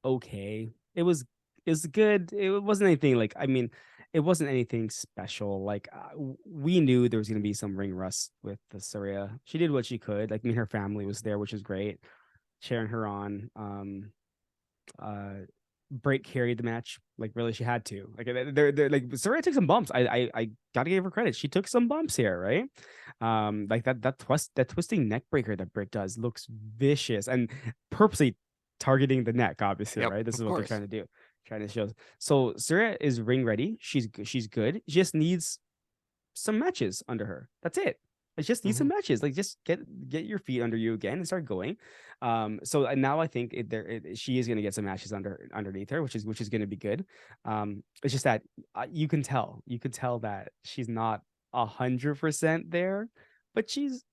okay. It was good. It wasn't anything like, I mean, it wasn't anything special. Like we knew there was gonna be some ring rust with the Soraya. She did what she could. Like, I mean, her family was there, which is great, cheering her on. Uh, Brit carried the match. Like, really, she had to. Like, they're like, Soraya took some bumps. I gotta give her credit. She took some bumps here, right? Like that twisting neck breaker that Brit does looks vicious and purposely targeting the neck. Obviously, Yep, right? This of is what they're course. trying to do, trying to show. So Soraya is ring ready. She's good. She just needs some matches under her. That's it. It just needs Mm-hmm. some matches. Like, just get your feet under you again and start going. So now I think she is going to get some matches underneath her, which is going to be good. It's just that you can tell that she's not 100% there, but she's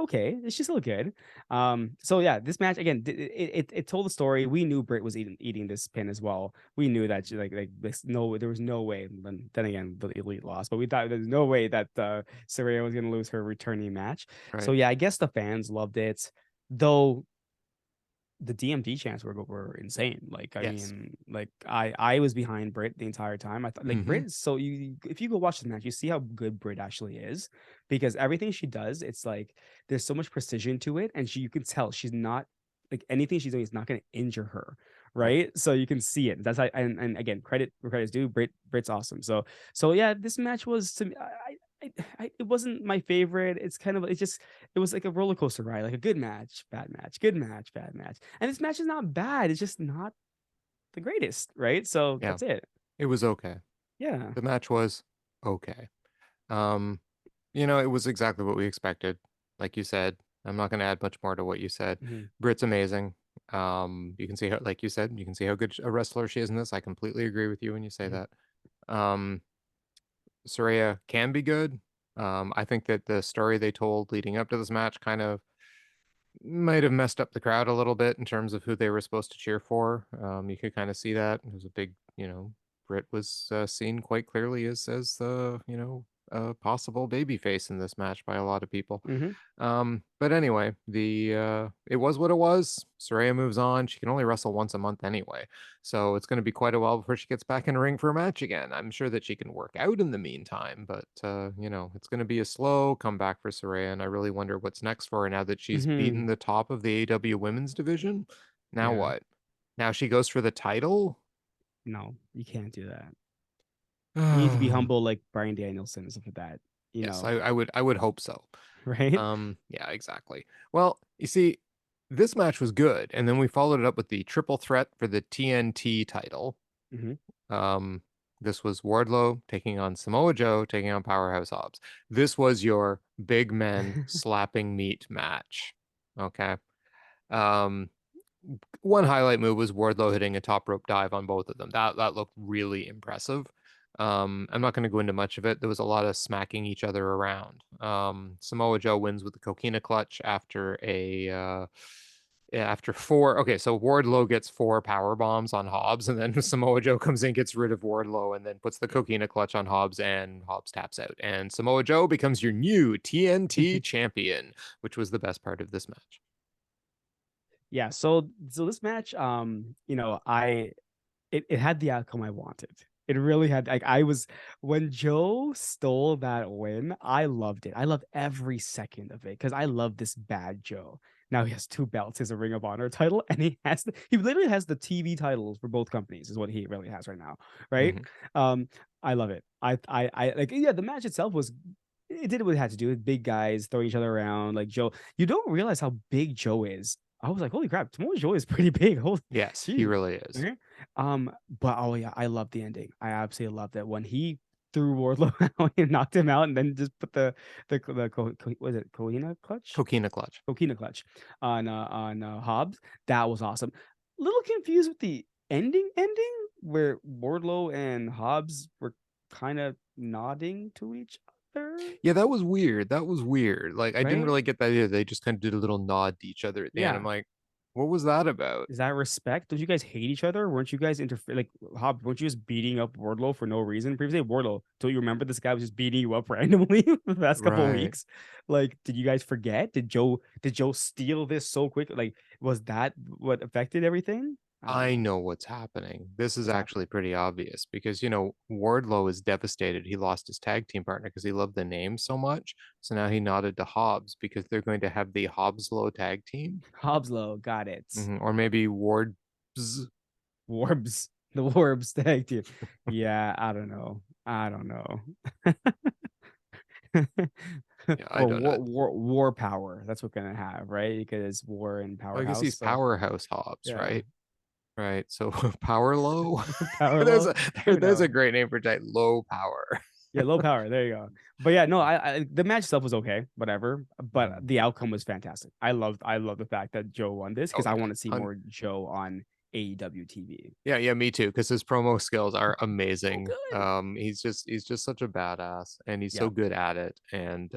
okay. She's still good. So yeah, this match again, it told the story. We knew Britt was eating this pin as well. We knew that she, like this, no, there was no way. Then again, the Elite lost, but we thought there's no way that Saraya was gonna lose her returning match. So Right. yeah, I guess the fans loved it, though. The DMD chants were insane. Like, I Yes. mean, like I was behind Brit the entire time. I thought, like, Mm-hmm. Brit is so, you if you go watch the match, you see how good Brit actually is, because everything she does, it's like there's so much precision to it, and you can tell she's not, like, anything she's doing is not going to injure her, Right. right? So you can see it. That's, and again, credit where credit's due. Brit's awesome. So yeah, this match was, to me, it wasn't my favorite. It was like a roller coaster ride, like a good match, bad match, good match, bad match. And this match is not bad. It's just not the greatest, right? So Yeah. that's it. It was okay. Yeah. The match was okay. Um, it was exactly what we expected. Like you said, I'm not going to add much more to what you said. Mhm. Britt's amazing. You can see how, like you said, you can see how good a wrestler she is in this. I completely agree with you when you say Mhm. that. Um, Soraya can be good. I think that the story they told leading up to this match kind of might have messed up the crowd a little bit in terms of who they were supposed to cheer for. You could kind of see that. It was a big, Britt was seen quite clearly as the, a possible babyface in this match by a lot of people. Mhm. But anyway, the it was what it was. Soraya moves on. She can only wrestle once a month anyway, so it's going to be quite a while before she gets back in the ring for a match again. I'm sure that she can work out in the meantime, but it's going to be a slow comeback for Soraya, and I really wonder what's next for her now that she's beaten Mhm. the top of the AW Women's division. Now Yeah. what? Now she goes for the title. No, you can't do that. You need to be humble like Brian Danielson and stuff like that. You Yes, know, I would hope so. right? Yeah, exactly. Well, you see, this match was good, and then we followed it up with the triple threat for the TNT title. Hmm. Um, this was Wardlow taking on Samoa Joe, taking on Powerhouse Hobbs. This was your big men slapping meat match. Okay. Um, one highlight move was Wardlow hitting a top rope dive on both of them. That looked really impressive. I'm not going to go into much of it. There was a lot of smacking each other around. Samoa Joe wins with the coquina clutch after after four. Okay, so Wardlow gets four power bombs on Hobbs, and then Samoa Joe comes in, gets rid of Wardlow, and then puts the coquina clutch on Hobbs, and Hobbs taps out. And Samoa Joe becomes your new TNT champion, which was the best part of this match. Yeah, so this match, it had the outcome I wanted. It really had, like, I was, when Joe stole that win, I loved it. I loved every second of it because I love this bad Joe. Now he has two belts. He has a Ring of Honor title, and he literally has the TV titles for both companies, is what he really has right now, right? Mm-hmm. I love it. I like, yeah, the match itself was, it did what it had to do with big guys throwing each other around. Like Joe, you don't realize how big Joe is. I was like, holy crap, Samoa Joe is pretty big. Holy, Yes, he geez. really is. Okay. But oh yeah, I love the ending. I absolutely loved it when he threw Wardlow out and knocked him out, and then just put was it Coquina clutch? Coquina clutch. Coquina clutch on Hobbs. That was awesome. A little confused with the ending where Wardlow and Hobbs were kind of nodding to each other, Yeah, that was weird. That was weird. Like, I didn't right? really get that either. They just kind of did a little nod to each other at the end. I'm Yeah. like, what was that about? Is that respect? Don't you guys hate each other? Weren't you guys like Hobbs? Weren't you just beating up Wardlow for no reason? Previously, Wardlow, don't you remember this guy was just beating you up randomly the past couple of Right. weeks? Like, did you guys forget? Did Joe steal this so quick? Like, was that what affected everything? I don't I know know what's happening. This is what's actually happening. pretty obvious because, Wardlow is devastated. He lost his tag team partner because he loved the name so much. So now he nodded to Hobbs because they're going to have the Hobbs-Low tag team. Hobbslow got it. Or maybe Ward's. Warbs, the Warbs tag team. Yeah, I don't know. I don't know. Yeah, I Or don't know. war power. That's what gonna have, right? Because war and Well, I guess powerhouse. he's So Powerhouse Hobbs, yeah, right? Right. So Power Low. power there's low. a Who there's a knows? great name for tag. Low power. Yeah, low power. There you go. But yeah, no, I the match itself was okay, whatever. But Mm. the outcome was fantastic. I love the fact that Joe won this Oh because I yeah. want to see more Joe on AEW TV. Yeah, me too. Because his promo skills are So amazing. good. He's just such a badass, and he's so Yeah. good at it. And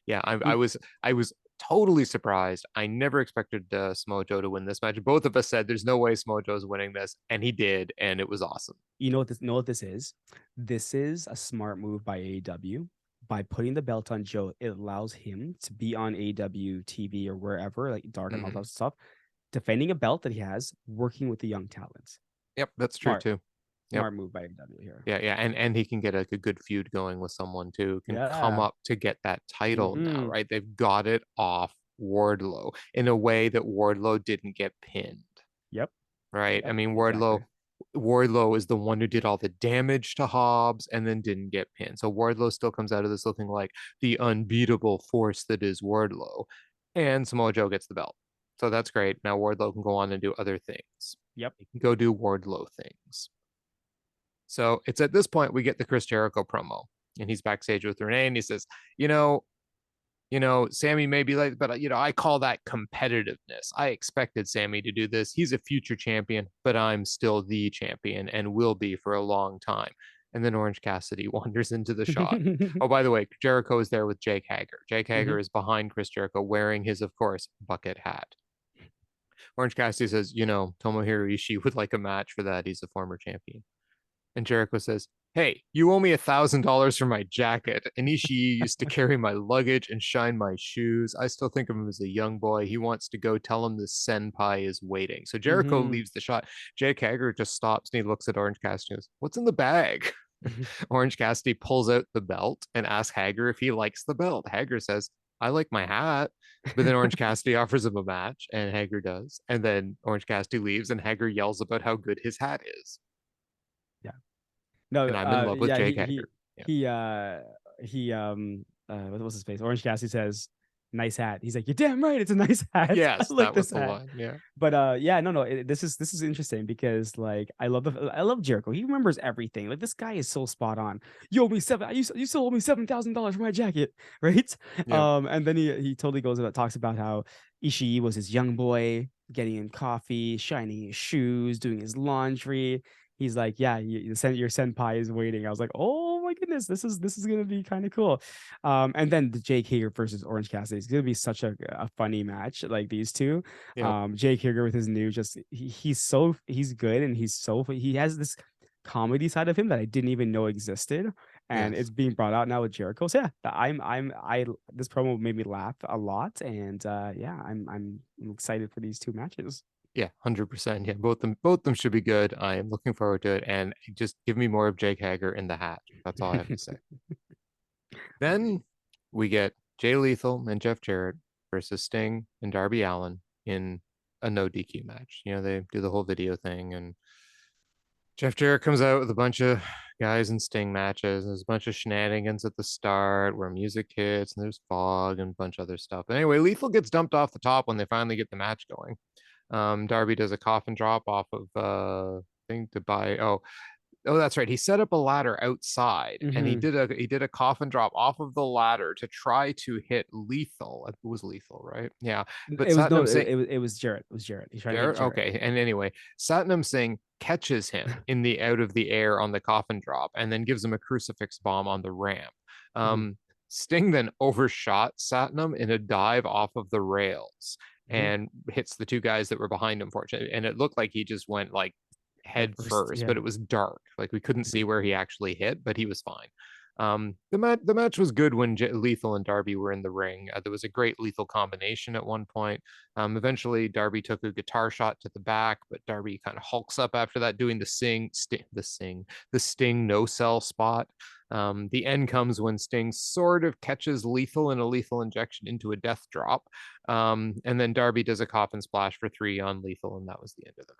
yeah, I, I You, was I was totally surprised. I never expected Samoa Joe to win this match. Both of us said there's no way Samoa Joe's winning this, and he did, and it was awesome. you know what this is? This is a smart move by AEW. By putting the belt on Joe, it allows him to be on AEW TV or wherever, like Dark and all Hmm. that stuff, defending a belt that he has, working with the young talents. Yep, that's true Smart, too. Yep. smart move by AEW here. Yeah, and he can get a good feud going with someone too. Can come Yeah. up to get that title now, Mm-hmm. right? They've got it off Wardlow in a way that Wardlow didn't get pinned, Yep. right? I Yep. mean, Wardlow Exactly. Wardlow is the one who did all the damage to Hobbs and then didn't get pinned. So Wardlow still comes out of this looking like the unbeatable force that is Wardlow. And Samoa Joe gets the belt. So that's great. Now Wardlow can go on and do other things. Yep. He can go do Wardlow things. So it's at this point we get the Chris Jericho promo, and he's backstage with Renee, and he says, "You know, Sammy may be late, but I call that competitiveness. I expected Sammy to do this. He's a future champion, but I'm still the champion and will be for a long time." And then Orange Cassidy wanders into the shot. Oh, by the way, Jericho is there with Jake Hager. Jake Hmm. Hager is behind Chris Jericho wearing his, of course, bucket hat. Orange Cassidy says, Tomohiro Ishii would like a match for that. He's a former champion. And Jericho says, "Hey, you owe me $1,000 for my jacket. And Ishii used to carry my luggage and shine my shoes. I still think of him as a young boy. He wants to go tell him the senpai is waiting." So Jericho Hmm. leaves the shot. Jake Hager just stops and he looks at Orange Cassidy and goes, "What's in the bag?" Orange Cassidy pulls out the belt and asks Hager if he likes the belt. Hager says, "I like my hat." But then Orange Cassidy offers him a match, and Hager does. And then Orange Cassidy leaves, and Hager yells about how good his hat is. Yeah. No, And I'm in love with yeah, Jake Hager. Yeah. what was his face? Orange Cassidy says, "Nice hat." He's like, "You're damn right, it's a nice hat. I Yes, like that this was the hat." line. Yeah. But yeah, no, this is interesting because like I love Jericho. He remembers everything. Like this guy is so spot on. You owe me you still owe me $7,000 for my jacket, right? Yeah. And then he totally talks about how Ishii was his young boy, getting him coffee, shining his shoes, doing his laundry. he's like, yeah, your senpai is waiting. I was like, oh my goodness, this is gonna be kind of cool. And then the Jake Hager versus Orange Cassidy is gonna be such a funny match, like these two. Yep. Jake Hager with his new, just he's good, and he has this comedy side of him that I didn't even know existed, and it's Yes. being brought out now with Jericho. So yeah, I this promo made me laugh a lot, and yeah, I'm excited for these two matches. Yeah, 100%. Yeah, both them should be good. I am looking forward to it, and just give me more of Jake Hager in the hat. That's all I have to say. Then we get Jay Lethal and Jeff Jarrett versus Sting and Darby Allin in a no DQ match. They do the whole video thing, and Jeff Jarrett comes out with a bunch of guys in Sting matches. There's a bunch of shenanigans at the start where music hits and there's fog and a bunch of other stuff. But anyway, Lethal gets dumped off the top when they finally get the match going. Darby does a coffin drop off of thing to buy. Oh, that's right. He set up a ladder outside, and he Mhm. did a coffin drop off of the ladder to try to hit Lethal. It was Lethal, right? Yeah. But It was no, Satnam Singh, it was Jarrett. It was Jarrett. He's trying to hit Jarrett, Jarrett. okay. And anyway, Satnam Singh catches him in the out of the air on the coffin drop, and then gives him a crucifix bomb on the ramp. Mhm. Sting then overshot Satnam in a dive off of the rails Mhm. and hits the two guys that were behind him, fortunately. And it looked like he just went like Head head first, first, yeah. but it was dark. Like we couldn't Mhm. see where he actually hit, but he was fine. The match was good when Lethal and Darby were in the ring. There was a great Lethal combination at one point. Eventually, Darby took a guitar shot to the back, but Darby kind of hulks up after that, doing the Sting no sell spot. The end comes when Sting sort of catches Lethal in a lethal injection into a death drop. And then Darby does a coffin splash for 3 on Lethal, and that was the end of the match.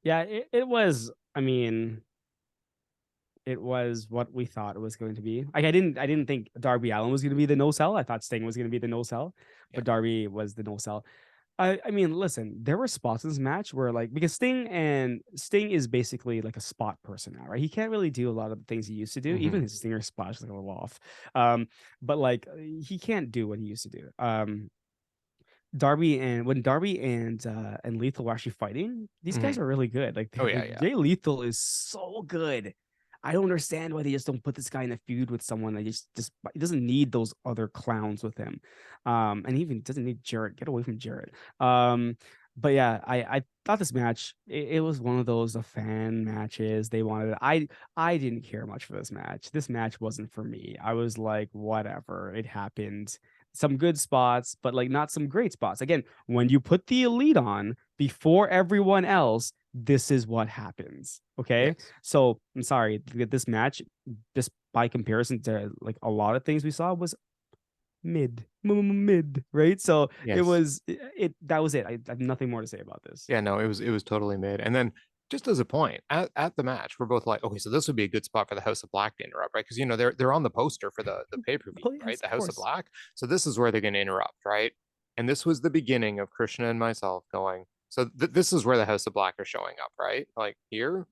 Yeah, it was. I mean, it was what we thought it was going to be. Like I didn't think Darby Allin was going to be the no sell. I thought Sting was going to be the no sell, Yeah. but Darby was the no sell. I mean, listen, there were spots in this match where, like, because Sting is basically like a spot person now, right? He can't really do a lot of the things he used to do. Even Mm-hmm. his Stinger splash is like a little off. But like he can't do what he used to do. Darby and Lethal were actually fighting, these guys Mm-hmm. are really good. Like, Oh yeah, like yeah. Jay Lethal is so good. I don't understand why they just don't put this guy in a feud with someone that just he doesn't need those other clowns with him. And he even doesn't need Jarrett. Get away from Jarrett. But yeah, I thought this match, it was one of those fan matches. They wanted it. I didn't care much for this match. This match wasn't for me. I was like, whatever, it happened. Some good spots, but like not some great spots. Again, when you put the elite on before everyone else, this is what happens. Okay. Yes. So I'm sorry, this match, just by comparison to like a lot of things we saw, was mid, right? So it Yes. was it that was it. I have nothing more to say about this. Yeah, no, it was totally mid. And then just as a point, at the match, we're both like, okay, so this would be a good spot for the House of Black to interrupt, right? Because they're on the poster for the pay-per-view, Oh right? yes, The of House of course. Black. So this is where they're gonna interrupt, right? And this was the beginning of Krishna and myself going, so this is where the House of Black are showing up, right? Like here.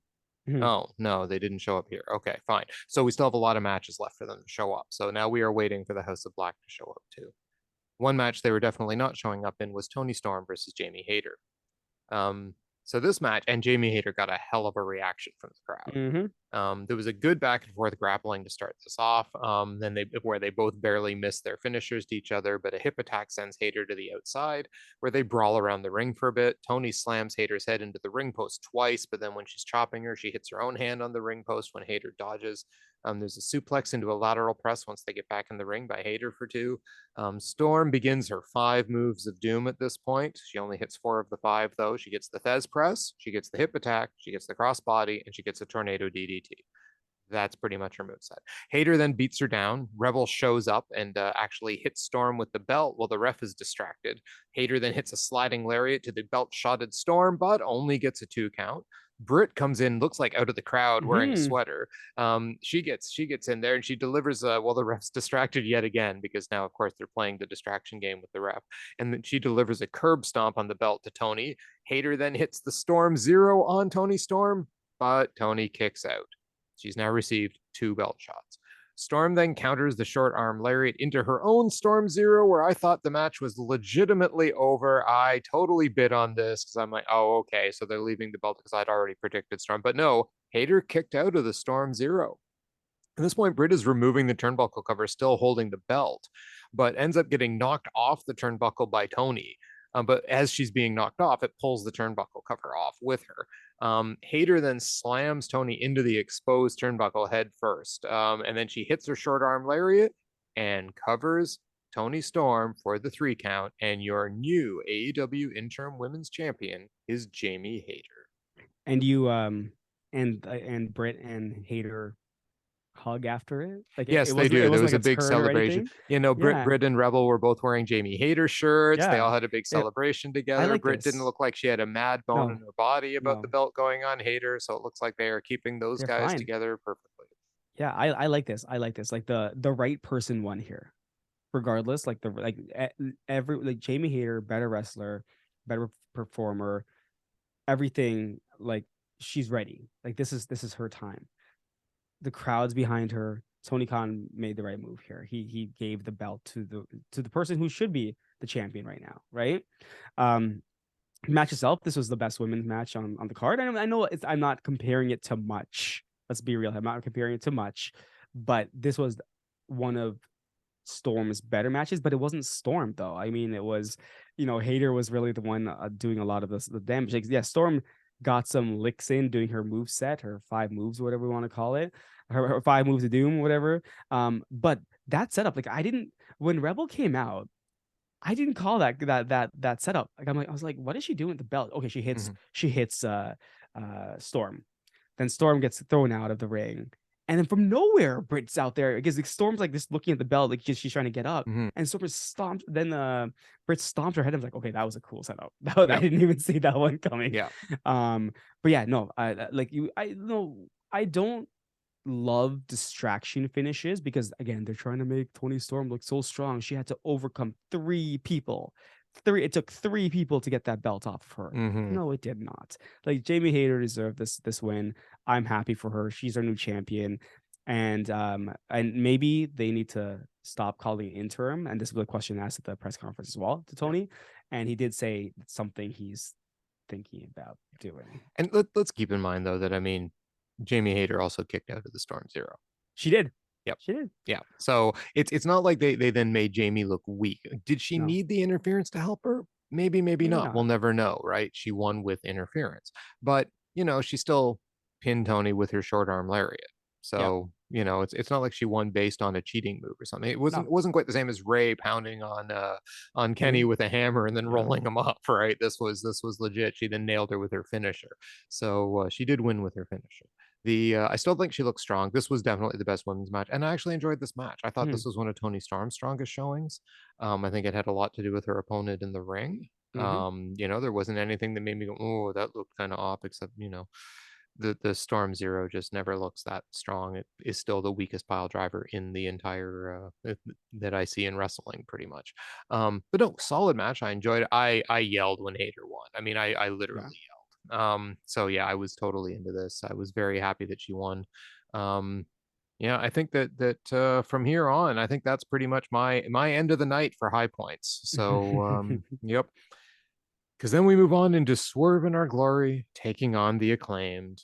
Mhm. Oh, no, they didn't show up here. Okay, fine. So we still have a lot of matches left for them to show up. So now we are waiting for the House of Black to show up too. One match they were definitely not showing up in was Tony Storm versus Jamie Hayter. Um, so this match, and Jamie Hayter got a hell of a reaction from the crowd. Mhm. There was a good back and forth grappling to start this off. Then where they both barely missed their finishers to each other, but a hip attack sends Hayter to the outside, where they brawl around the ring for a bit. Tony slams Hayter's head into the ring post twice, but then when she's chopping her, she hits her own hand on the ring post when Hayter dodges. There's a suplex into a lateral press once they get back in the ring by Hayter for 2. Storm begins her 5 moves of doom at this point. She only hits 4 of the 5, though. She gets the Thez press, she gets the hip attack, she gets the crossbody, and she gets a tornado DDT. That's pretty much her moveset. Hayter then beats her down. Rebel shows up and actually hits Storm with the belt while the ref is distracted. Hayter then hits a sliding lariat to the belt-shotted Storm, but only gets a 2 count. Brit comes in, looks like out of the crowd wearing a Mhm. sweater. She gets in there and she delivers while the ref's distracted yet again, because now of course they're playing the distraction game with the ref. And then she delivers a curb stomp on the belt to Tony. Hayter then hits the Storm Zero on Tony Storm, but Tony kicks out. She's now received 2 belt shots. Storm then counters the short arm lariat into her own Storm Zero, where I thought the match was legitimately over. I totally bid on this because I'm like, oh, okay, so they're leaving the belt because I'd already predicted Storm. But no, Hager kicked out of the Storm Zero. At this point, Brit is removing the turnbuckle cover, still holding the belt, but ends up getting knocked off the turnbuckle by Tony. But as she's being knocked off, it pulls the turnbuckle cover off with her. Hager then slams Tony into the exposed turnbuckle head first. And then she hits her short arm lariat and covers Tony Storm for the 3 count. And your new AEW interim women's champion is Jamie Hayter. And you and Britt and Hater hug after it. Like yes, it they do. There was like a big celebration. You know, Brit and Rebel were both wearing Jamie Hayter shirts. They all had a big celebration together. Brit didn't look like she had a mad bone in her body about the belt going on Hayter, so it looks like they are keeping those guys together perfectly. Yeah, I like this. I like this. Like the right person won here, regardless. Like every Jamie Hayter, better wrestler, better performer, everything. Like she's ready. Like this is her time. The crowd's behind her. Tony Khan made the right move here. He gave the belt to the person who should be the champion right now, right? Match itself, this was the best women's match on the card. I know I'm not comparing it to much. Let's be real. I'm not comparing it to much, but this was one of Storm's better matches, but it wasn't Storm though. I mean, it was, Hater was really the one doing a lot of the damage. Like, yeah, Storm got some licks in doing her move set, her 5 moves, whatever we want to call it, her 5 moves of doom, whatever. But that setup, like when Rebel came out, I didn't call that setup. Like I was like, what is she doing with the belt? Okay, she hits Storm. Then Storm gets thrown out of the ring. And then from nowhere, Brit's out there because Storm's like just looking at the belt, like she's trying to get up. And Storm stomps. Then Brit stomps her head. I was like, okay, that was a cool setup. I didn't even see that one coming. Yeah. But yeah, no, I don't love distraction finishes because again, they're trying to make Toni Storm look so strong. She had to overcome 3 people. It took 3 people to get that belt off of her. No, it did not. Like Jamie Hayter deserved this win. I'm happy for her. She's our new champion. And maybe they need to stop calling interim. And this was a question asked at the press conference as well to Tony. And he did say something he's thinking about doing. And let's keep in mind though that Jamie Hayter also kicked out of the Storm Zero. She did. Yep. She did. Yeah. So it's not like they then made Jamie look weak. Did she need the interference to help her? Maybe not. We'll never know, right? She won with interference. But, she still pinned Tony with her short arm lariat. So, it's not like she won based on a cheating move or something. It wasn't quite the same as Ray pounding on Kenny with a hammer and then rolling him off, right? This was legit. She then nailed her with her finisher. So she did win with her finisher. I still think she looks strong. This was definitely the best women's match, and I actually enjoyed this match. I thought this was one of Toni Storm's strongest showings. I think it had a lot to do with her opponent in the ring. There wasn't anything that made me go, oh, that looked kind of off, except the Storm Zero just never looks that strong. It is still the weakest pile driver in the entire that I see in wrestling, pretty much. But no, solid match. I enjoyed it. I yelled when Hager won. I literally yelled. So yeah, I was totally into this. I was very happy that she won. I think that from here on, I think that's pretty much my end of the night for high points. So yep. Because then we move on into Swerve in Our Glory, taking on the Acclaimed.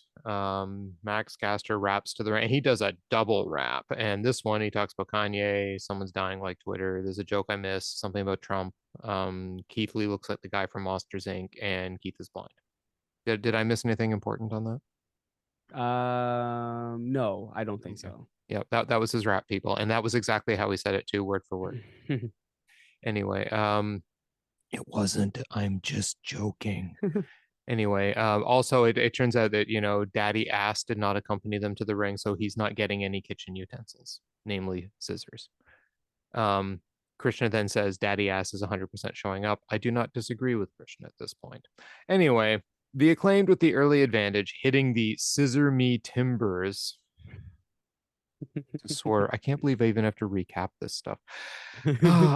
Max Caster raps to the ring. He does a double rap. And this one, he talks about Kanye. Someone's dying like Twitter. There's a joke I missed. Something about Trump. Keith Lee looks like the guy from Monsters, Inc. And Keith is blind. Did I miss anything important on that? No, I don't think so. Yeah, that was his rap, people. And that was exactly how he said it too, word for word. Anyway, it wasn't. I'm just joking. Anyway, also it turns out that Daddy Ass did not accompany them to the ring, so he's not getting any kitchen utensils, namely scissors. Krishna then says Daddy Ass is 100% showing up. I do not disagree with Krishna at this point. Anyway, the Acclaimed with the early advantage, hitting the Scissor Me Timbers. Swear, I can't believe I even have to recap this stuff.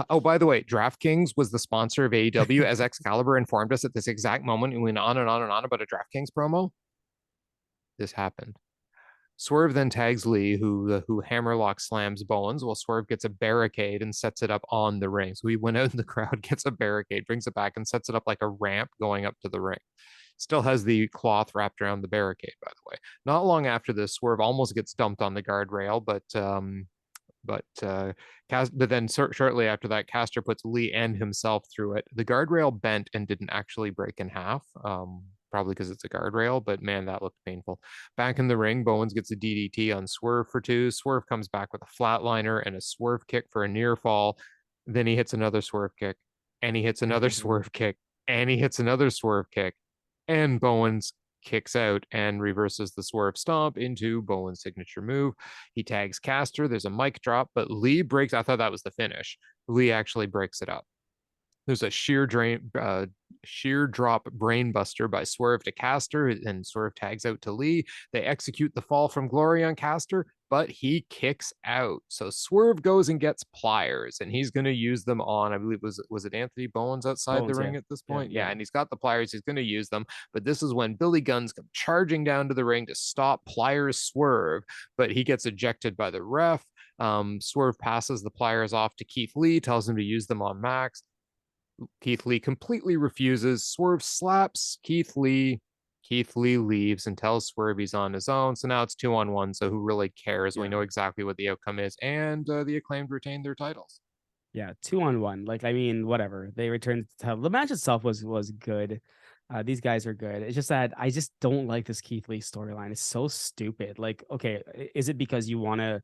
Oh, by the way, DraftKings was the sponsor of AEW, as Excalibur informed us at this exact moment. And we went on and on and on about a DraftKings promo. This happened. Swerve then tags Lee, who hammerlock slams Bowens. While Swerve gets a barricade and sets it up on the ring. So he went out in the crowd, gets a barricade, brings it back, and sets it up like a ramp going up to the ring. Still has the cloth wrapped around the barricade, by the way. Not long after this, Swerve almost gets dumped on the guardrail, but then shortly after that, Caster puts Lee and himself through it. The guardrail bent and didn't actually break in half, probably because it's a guardrail, but man, that looked painful. Back in the ring, Bowens gets a DDT on Swerve for 2. Swerve comes back with a flatliner and a swerve kick for a near fall. Then he hits another swerve kick, and he hits another swerve kick, and he hits another swerve kick, and Bowens kicks out and reverses the swerve stomp into Bowens' signature move. He tags Caster. There's a mic drop, but Lee breaks. I thought that was the finish. Lee actually breaks it up. There's a sheer drop brainbuster by Swerve to Caster, and Swerve tags out to Lee. They execute the fall from glory on Caster, but he kicks out. So Swerve goes and gets pliers, and he's going to use them on, I believe, was it Anthony Bowens outside the ring at this point? Yeah, and he's got the pliers. He's going to use them, but this is when Billy Gunns come charging down to the ring to stop pliers Swerve, but he gets ejected by the ref. Swerve passes the pliers off to Keith Lee, tells him to use them on Max. Keith Lee completely refuses. Swerve slaps Keith Lee. Keith Lee leaves and tells Swerve he's on his own. So now it's 2-on-1. So who really cares? Yeah. We know exactly what the outcome is. And the Acclaimed retained their titles. Yeah, 2-on-1. Like, I mean, whatever. They returned to title. The match itself was good. These guys are good. It's just that I just don't like this Keith Lee storyline. It's so stupid. Like, okay, is it because you want to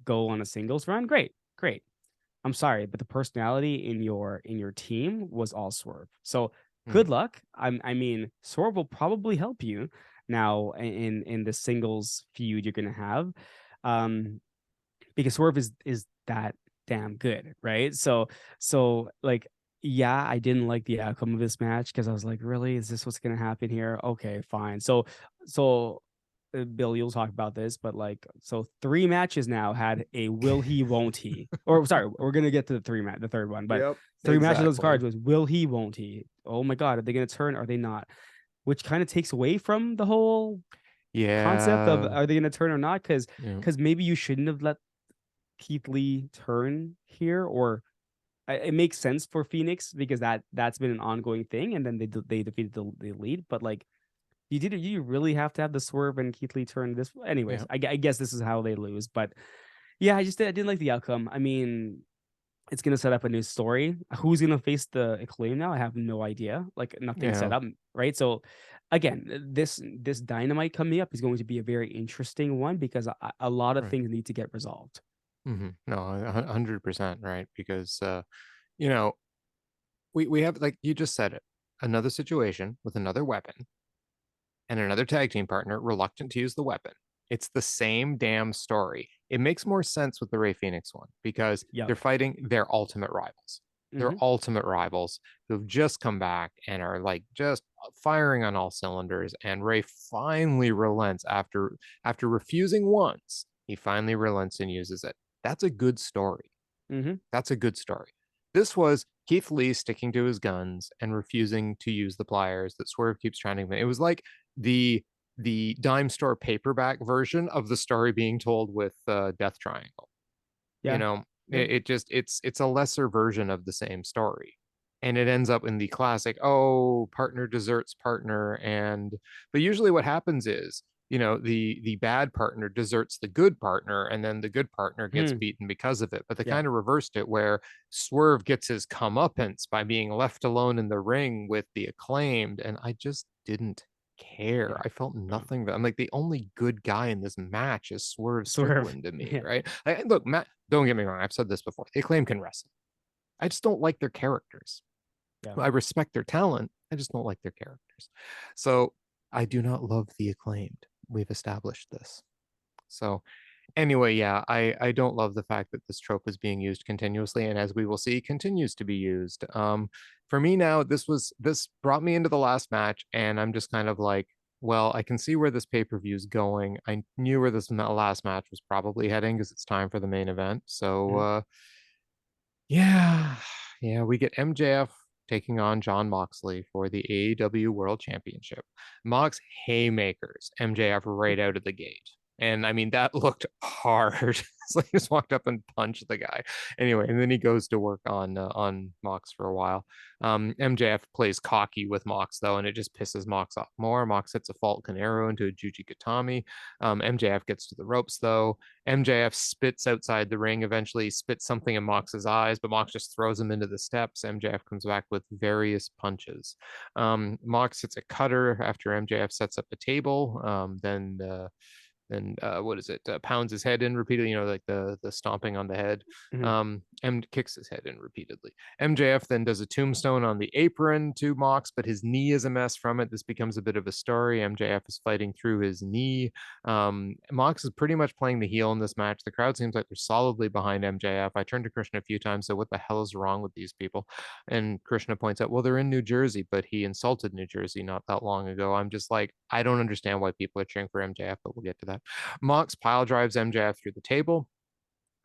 go on a singles run? Great. I'm sorry, but the personality in your team was all Swerve. So good luck. I mean, Swerve will probably help you now in the singles feud you're gonna have, because Swerve is that damn good, right? So like, yeah, I didn't like the outcome of this match because I was like, really, is this what's gonna happen here? Okay, fine. So Bill, you'll talk about this, but like, so 3 matches now had a will he, won't he? Or sorry, we're gonna get to the third one, but 3 matches on those cards was will he, won't he? Oh my god, are they gonna turn? Are they not? Which kind of takes away from the whole concept of are they gonna turn or not? Because maybe you shouldn't have let Keith Lee turn here, or it makes sense for Fenix because that's been an ongoing thing, and then they defeated the lead, but like. You really have to have the Swerve and Keith Lee turn this? Anyways, yeah. I guess this is how they lose. But yeah, I didn't like the outcome. I mean, it's going to set up a new story. Who's going to face the Acclaim now? I have no idea. Like, nothing set up, right? So again, this Dynamite coming up is going to be a very interesting one because a lot of things need to get resolved. No, 100%, right? Because, we have, like you just said it, another situation with another weapon and another tag team partner reluctant to use the weapon. It's the same damn story. It makes more sense with the Rey Fenix one because they're fighting their ultimate rivals. They're ultimate rivals who've just come back and are like just firing on all cylinders. And Rey finally relents after refusing once. He finally relents and uses it. That's a good story. That's a good story. This was Keith Lee sticking to his guns and refusing to use the pliers that Swerve keeps trying to. It was like the dime store paperback version of the story being told with Death Triangle. It's a lesser version of the same story, and it ends up in the classic partner deserts partner. But usually what happens is the bad partner deserts the good partner, and then the good partner gets beaten because of it. But they kind of reversed it where Swerve gets his comeuppance by being left alone in the ring with the Acclaimed, and I just didn't care. I felt nothing. I'm like, the only good guy in this match is Swerve Strickland to me, right? Look, Matt, don't get me wrong, I've said this before, the Acclaim can wrestle. I just don't like their characters. I respect their talent, I just don't like their characters. So I do not love the Acclaimed. We've established this. So anyway, I don't love the fact that this trope is being used continuously, and as we will see, continues to be used. For me now, this brought me into the last match, and I'm just kind of like, well, I can see where this pay-per-view is going. I knew where this last match was probably heading because it's time for the main event. So we get MJF taking on Jon Moxley for the AEW World Championship. Mox haymakers MJF right out of the gate. And I mean, that looked hard. It's like he just walked up and punched the guy. Anyway, and then he goes to work on Mox for a while. MJF plays cocky with Mox though, and it just pisses Mox off more. Mox hits a Falcon Arrow into a Juji Gatami. MJF gets to the ropes though. MJF spits outside the ring. Eventually, spits something in Mox's eyes, but Mox just throws him into the steps. MJF comes back with various punches. Mox hits a cutter after MJF sets up a table. Then what is it? Pounds his head in repeatedly, like the stomping on the head, and kicks his head in repeatedly. MJF then does a tombstone on the apron to Mox, but his knee is a mess from it. This becomes a bit of a story. MJF is fighting through his knee. Mox is pretty much playing the heel in this match. The crowd seems like they're solidly behind MJF. I turned to Krishna a few times, so what the hell is wrong with these people? And Krishna points out, well, they're in New Jersey, but he insulted New Jersey not that long ago. I'm just like, I don't understand why people are cheering for MJF, but we'll get to that. Mox pile drives MJF through the table.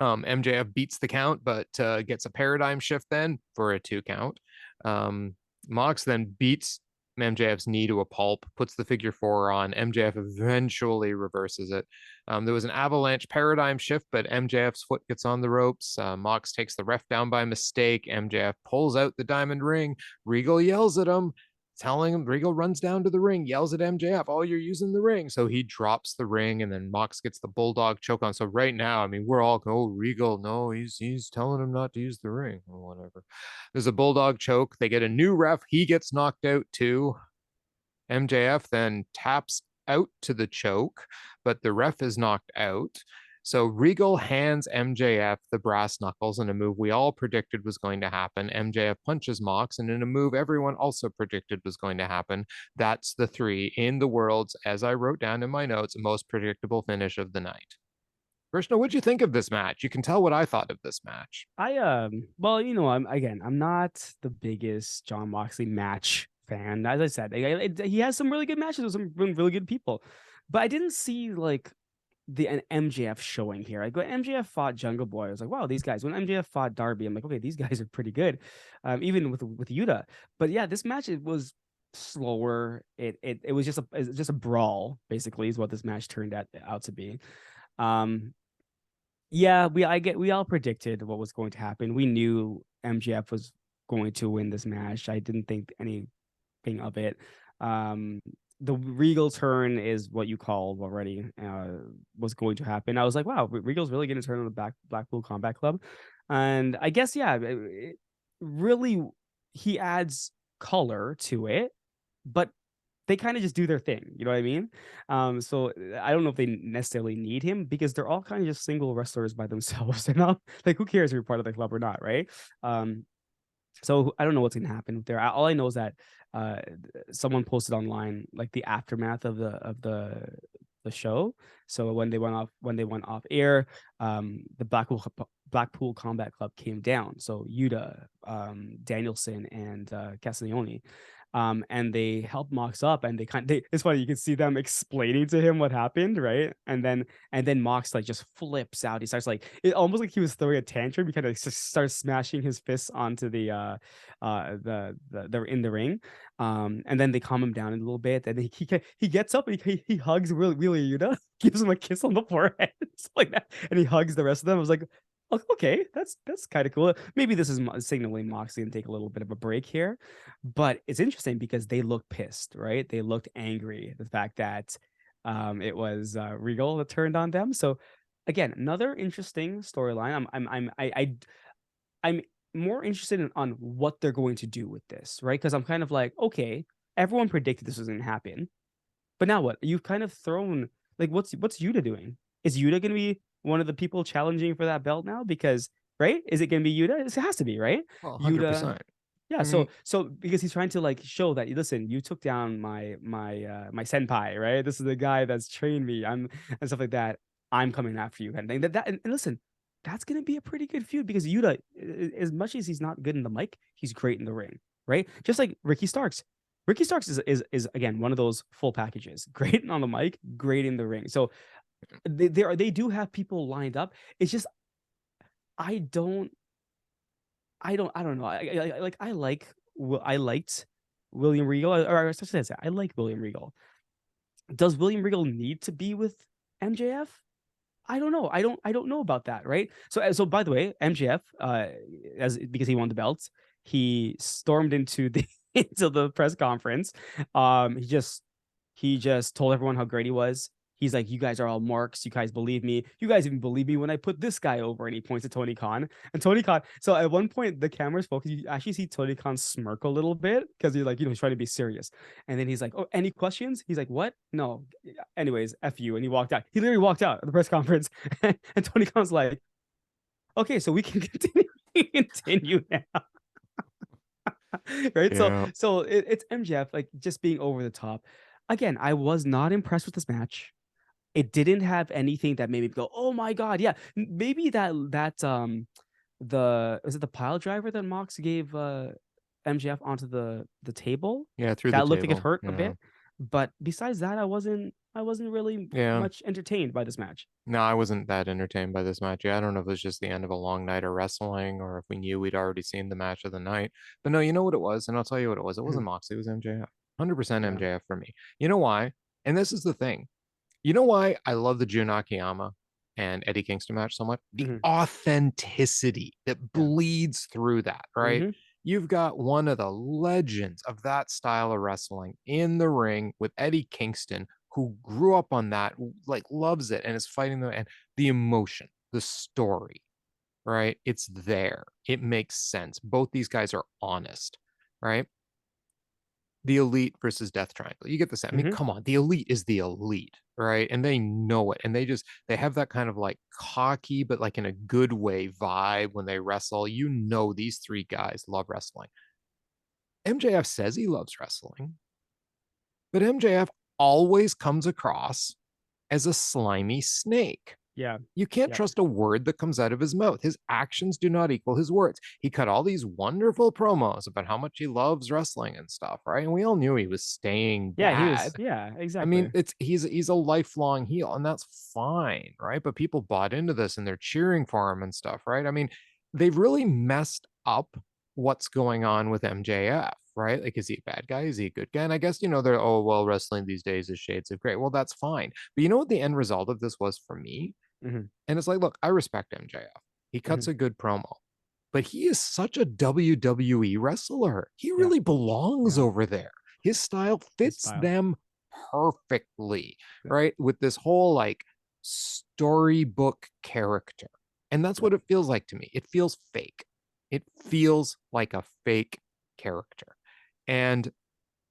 MJF beats the count, but gets a paradigm shift then for a 2 count. Mox then beats MJF's knee to a pulp, puts the figure 4 on. MJF eventually reverses it. There was an avalanche paradigm shift, but MJF's foot gets on the ropes. Mox takes the ref down by mistake. MJF pulls out the diamond ring. Regal yells at him, telling him. Regal runs down to the ring, yells at MJF, "Oh, you're using the ring." So he drops the ring, and then Mox gets the bulldog choke on. So right now, I mean, we're all go, oh, Regal, no, he's telling him not to use the ring or whatever. There's a bulldog choke. They get a new ref. He gets knocked out too. MJF then taps out to the choke, but the ref is knocked out. So Regal hands MJF the brass knuckles in a move we all predicted was going to happen. MJF punches Mox, and in a move everyone also predicted was going to happen. That's the 3 in the world's, as I wrote down in my notes, most predictable finish of the night. Krishna, what'd you think of this match? You can tell what I thought of this match. Well, I'm not the biggest Jon Moxley match fan. As I said, he has some really good matches with some really good people, but I didn't see like an MJF showing here. Like when MJF fought Jungle Boy, I was like, wow, these guys. When MJF fought Darby, I'm like, okay, these guys are pretty good, even with Yuta. But yeah, this match, it was slower. It was just a brawl, basically, is what this match turned out to be. Yeah, we all predicted what was going to happen. We knew MJF was going to win this match. I didn't think anything of it. The Regal turn is what you called already, was going to happen. I was like, wow, Regal's really going to turn on the Blackpool Combat Club. And I guess, yeah, really, he adds color to it, but they kind of just do their thing. You know what I mean? So I don't know if they necessarily need him, because they're all kind of just single wrestlers by themselves. They're not like, who cares if you're part of the club or not, right? So I don't know what's going to happen there. All I know is that someone posted online like the aftermath of the show. So when they went off air, the Blackpool Combat Club came down. So Yuta, Danielson, and Cassidy, and they helped Mox up, and it's funny, you can see them explaining to him what happened, right? And then Mox like just flips out. He starts like, it almost like he was throwing a tantrum. He kind of just starts smashing his fists onto the in the ring. And then they calm him down a little bit, and he gets up, and he hugs Wheeler Yuta, gives him a kiss on the forehead, like that, and he hugs the rest of them. I was like, okay, that's kind of cool. Maybe this is signaling Moxley and take a little bit of a break here, but it's interesting because they looked pissed, right? They looked angry. The fact that it was Regal that turned on them. So again, another interesting storyline. I'm more interested on what they're going to do with this, right? Because I'm kind of like, okay, everyone predicted this was going to happen, but now what? You've kind of thrown, like, what's Yuta doing? Is Yuta going to be one of the people challenging for that belt now? Because, right, is it going to be Yuta? It has to be, right? Well, Yuta. 100%. Yeah, so because he's trying to like show that, listen, you took down my senpai, right? This is the guy that's trained me, and stuff like that. I'm coming after you, kind of thing. And listen, that's gonna be a pretty good feud, because Yuta, as much as he's not good in the mic, he's great in the ring, right? Just like Ricky Starks. Ricky Starks is again one of those full packages. Great on the mic, great in the ring. So they do have people lined up. It's just I don't know. I liked William Regal, or I should say I like William Regal. Does William Regal need to be with MJF, I don't know. I don't know about that, right? So by the way, MJF, because he won the belts, he stormed into the into the press conference. He just told everyone how great he was. He's like, you guys are all marks. You guys believe me. You guys even believe me when I put this guy over. And he points to Tony Khan. And Tony Khan. So at one point, the camera's focused. You actually see Tony Khan smirk a little bit because he's like, he's trying to be serious. And then he's like, oh, any questions? He's like, what? No. Anyways, F you. And he walked out. He literally walked out at the press conference. And Tony Khan's like, okay, so we can continue now. Right. Yeah. So it's MJF like just being over the top. Again, I was not impressed with this match. It didn't have anything that made me go, "Oh my god, yeah." Maybe the was it the pile driver that Mox gave MJF onto the table? Yeah, through the That looked like it table. hurt a Yeah. bit. But besides that, I wasn't really Yeah. much entertained by this match. No, I wasn't that entertained by this match. Yeah, I don't know if it was just the end of a long night of wrestling or if we knew we'd already seen the match of the night. But no, you know what it was? And I'll tell you what it was. It wasn't Moxley, it was MJF. 100% Yeah. MJF for me. You know why? And this is the thing. You know why I love the Jun Akiyama and Eddie Kingston match so much? The Mhm. authenticity that Yeah. bleeds through that, right? Mhm. You've got one of the legends of that style of wrestling in the ring with Eddie Kingston, who grew up on that, like loves it and is fighting the and the emotion, the story, right? It's there. It makes sense. Both these guys are honest, right? The Elite versus Death Triangle. You get the sense. I mean, Mhm. come on, the Elite is the Elite, right? And they know it, and they have that kind of like cocky, but like in a good way vibe when they wrestle. You know, these three guys love wrestling. MJF says he loves wrestling, but MJF always comes across as a slimy snake. Yeah. You can't Yeah. trust a word that comes out of his mouth. His actions do not equal his words. He cut all these wonderful promos about how much he loves wrestling and stuff, right? And we all knew he was staying Yeah, he was. bad. Yeah, I mean, exactly. he's a lifelong heel, and that's fine, right? But people bought into this and they're cheering for him and stuff, right? I mean, they've really messed up what's going on with MJF, right? Like, is he a bad guy? Is he a good guy? And I guess, they're, oh, well, wrestling these days is shades of gray. Well, that's fine. But you know what the end result of this was for me? Mhm. And it's like, look, I respect MJF. He cuts Mhm. a good promo, but he is such a WWE wrestler. He Yeah. really belongs Yeah. over there. His style His fits style. them perfectly, Yeah. right? With this whole like storybook character. And that's Yeah. what it feels like to me. It feels fake. It feels like a fake character. And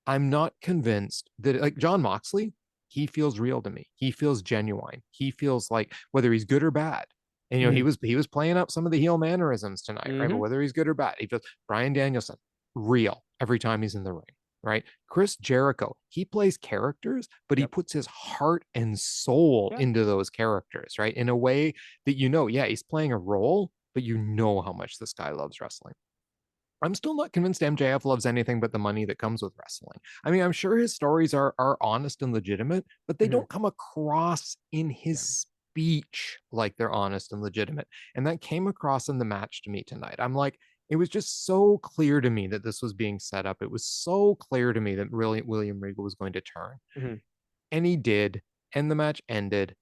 I'm not convinced that like Jon Moxley, he feels real to me. He feels genuine. He feels like whether he's good or bad. And Mhm. he was playing up some of the heel mannerisms tonight, right? But Mhm. whether he's good or bad, he feels Bryan Danielson, real every time he's in the ring, right? Chris Jericho, he plays characters, but he Yep. puts his heart and soul Yeah. into those characters, right? In a way that yeah, he's playing a role, but you know how much this guy loves wrestling. I'm still not convinced MJF loves anything but the money that comes with wrestling. I mean, I'm sure his stories are honest and legitimate, but they Mhm. don't come across in his Yeah. speech like they're honest and legitimate. And that came across in the match to me tonight. I'm like, it was just so clear to me that this was being set up. It was so clear to me that really William Regal was going to turn. Mhm. And he did. And the match ended.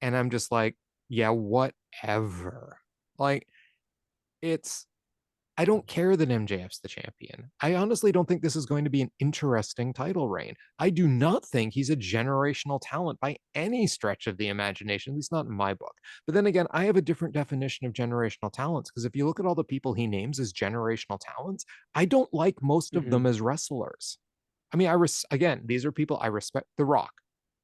And I'm just like, yeah, whatever. Like, it's I don't care that MJF's the champion. I honestly don't think this is going to be an interesting title reign. I do not think he's a generational talent by any stretch of the imagination, at least not in my book. But then again, I have a different definition of generational talents because if you look at all the people he names as generational talents, I don't like most of Mhm. them as wrestlers. I mean, again, these are people I respect. The Rock.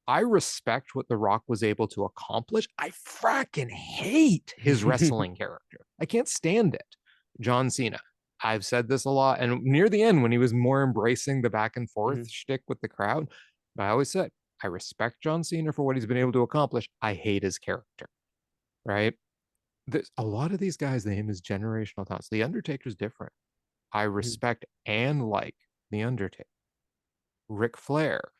I respect what The Rock was able to accomplish. I fracking hate his wrestling character. I can't stand it. John Cena. I've said this a lot. And near the end, when he was more embracing the back and forth Mhm. shtick with the crowd, I always said, I respect John Cena for what he's been able to accomplish. I hate his character, right? There's a lot of these guys, the name is generational talents. The Undertaker's different. I Mhm. respect and like The Undertaker. Ric Flair,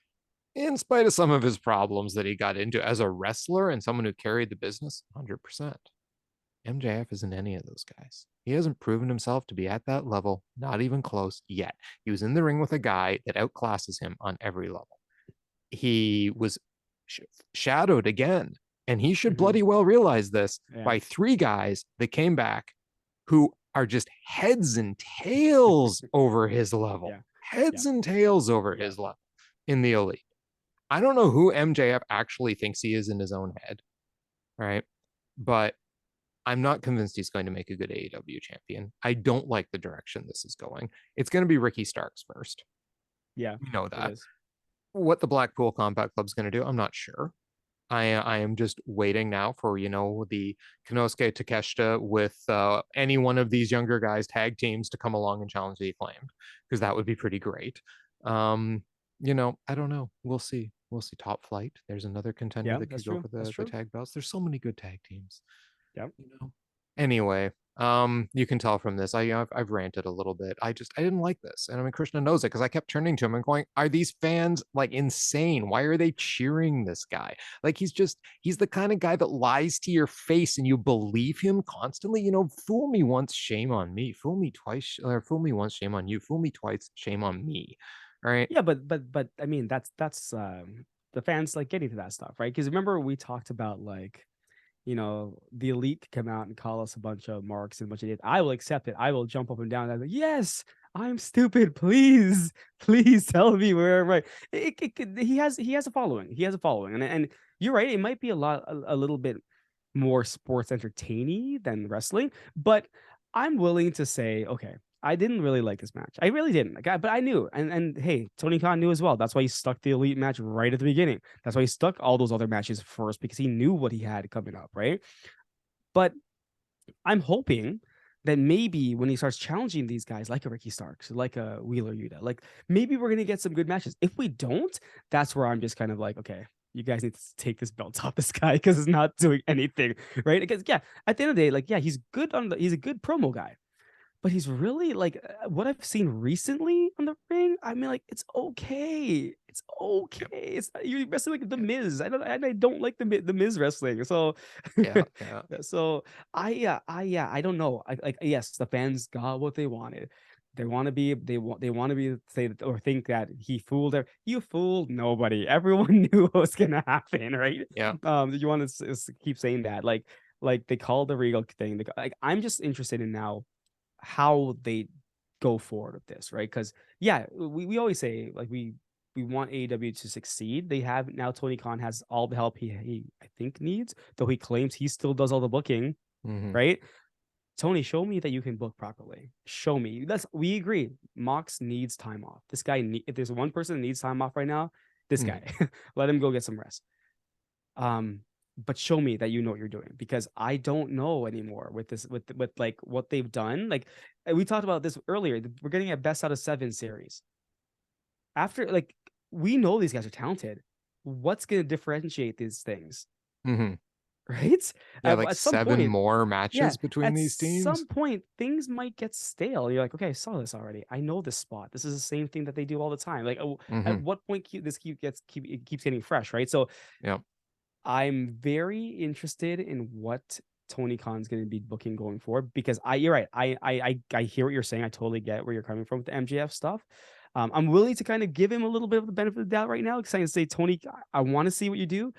in spite of some of his problems that he got into as a wrestler and someone who carried the business, 100%. MJF isn't any of those guys. He hasn't proven himself to be at that level, not even close yet. He was in the ring with a guy that outclasses him on every level. He was shadowed again. And he should bloody well realize this by 3 guys that came back who are just heads and tails over his level. Heads and tails over his level in the Elite. I don't know who MJF actually thinks he is in his own head, right? But I'm not convinced he's going to make a good AEW champion. I don't like the direction this is going. It's going to be Ricky Starks first. Yeah, we know that. What the Blackpool Combat Club's going to do, I'm not sure. I am just waiting now for, the Konosuke Takeshita with any one of these younger guys tag teams to come along and challenge the Acclaimed, because that would be pretty great. I don't know. We'll see. Top Flight. There's another contender that could go for the tag belts. There's so many good tag teams. Yep. Anyway, you can tell from this, I've ranted a little bit. I didn't like this, and I mean, Krishna knows it, because I kept turning to him and going, "Are these fans like insane? Why are they cheering this guy? Like, he's the kind of guy that lies to your face and you believe him constantly. Fool me once, shame on me. Fool me twice, or fool me once, shame on you. Fool me twice, shame on me." All right. Yeah, but I mean, that's the fans like getting to that stuff, right? Because remember we talked about like, the Elite could come out and call us a bunch of marks and a bunch of idiots. I will accept it. I will jump up and down. I'm like, yes, I'm stupid. Please, please tell me where I'm right. He has a following. He has a following, and you're right. It might be a little bit more sports entertaining than wrestling, but I'm willing to say, okay, I didn't really like this match. I really didn't. But I knew, and hey, Tony Khan knew as well. That's why he stuck the Elite match right at the beginning. That's why he stuck all those other matches first, because he knew what he had coming up, right? But I'm hoping that maybe when he starts challenging these guys, like a Ricky Starks, like a Wheeler Yuta, like maybe we're gonna get some good matches. If we don't, that's where I'm just kind of like, okay, you guys need to take this belt off this guy, because it's not doing anything, right? Because at the end of the day, like, he's good he's a good promo guy. But he's really like, what I've seen recently on the ring. I mean, like, it's okay. It's okay. It's you're wrestling like the Miz. I don't like the Miz wrestling. So yeah. So I don't know. Yes, the fans got what they wanted. They want to be say or think that he fooled her. You fooled nobody. Everyone knew what was gonna happen, right? Yeah. You want to keep saying that, like they called the Regal thing. Like, I'm just interested in now how they go forward with this, right? Because we always say, like, we want AEW to succeed. They have now, Tony Khan has all the help he I think needs, though he claims he still does all the booking, right? Tony, show me that you can book properly. Show me. We agree. Mox needs time off. This guy if there's one person that needs time off right now, this guy. Let him go get some rest. But show me that you know what you're doing, because I don't know anymore with this, with like what they've done. Like, we talked about this earlier. We're getting a best out of 7 series. After, like, we know these guys are talented. What's going to differentiate these things? Right? Yeah, like 7 more matches between these teams. At some point, things might get stale. You're like, okay, I saw this already. I know this spot. This is the same thing that they do all the time. Like, at what point it keeps getting fresh, right? So, yeah. I'm very interested in what Tony Khan's going to be booking going forward, because you're right. I hear what you're saying. I totally get where you're coming from with the MJF stuff. I'm willing to kind of give him a little bit of the benefit of the doubt right now, because I can say, Tony, I want to see what you do,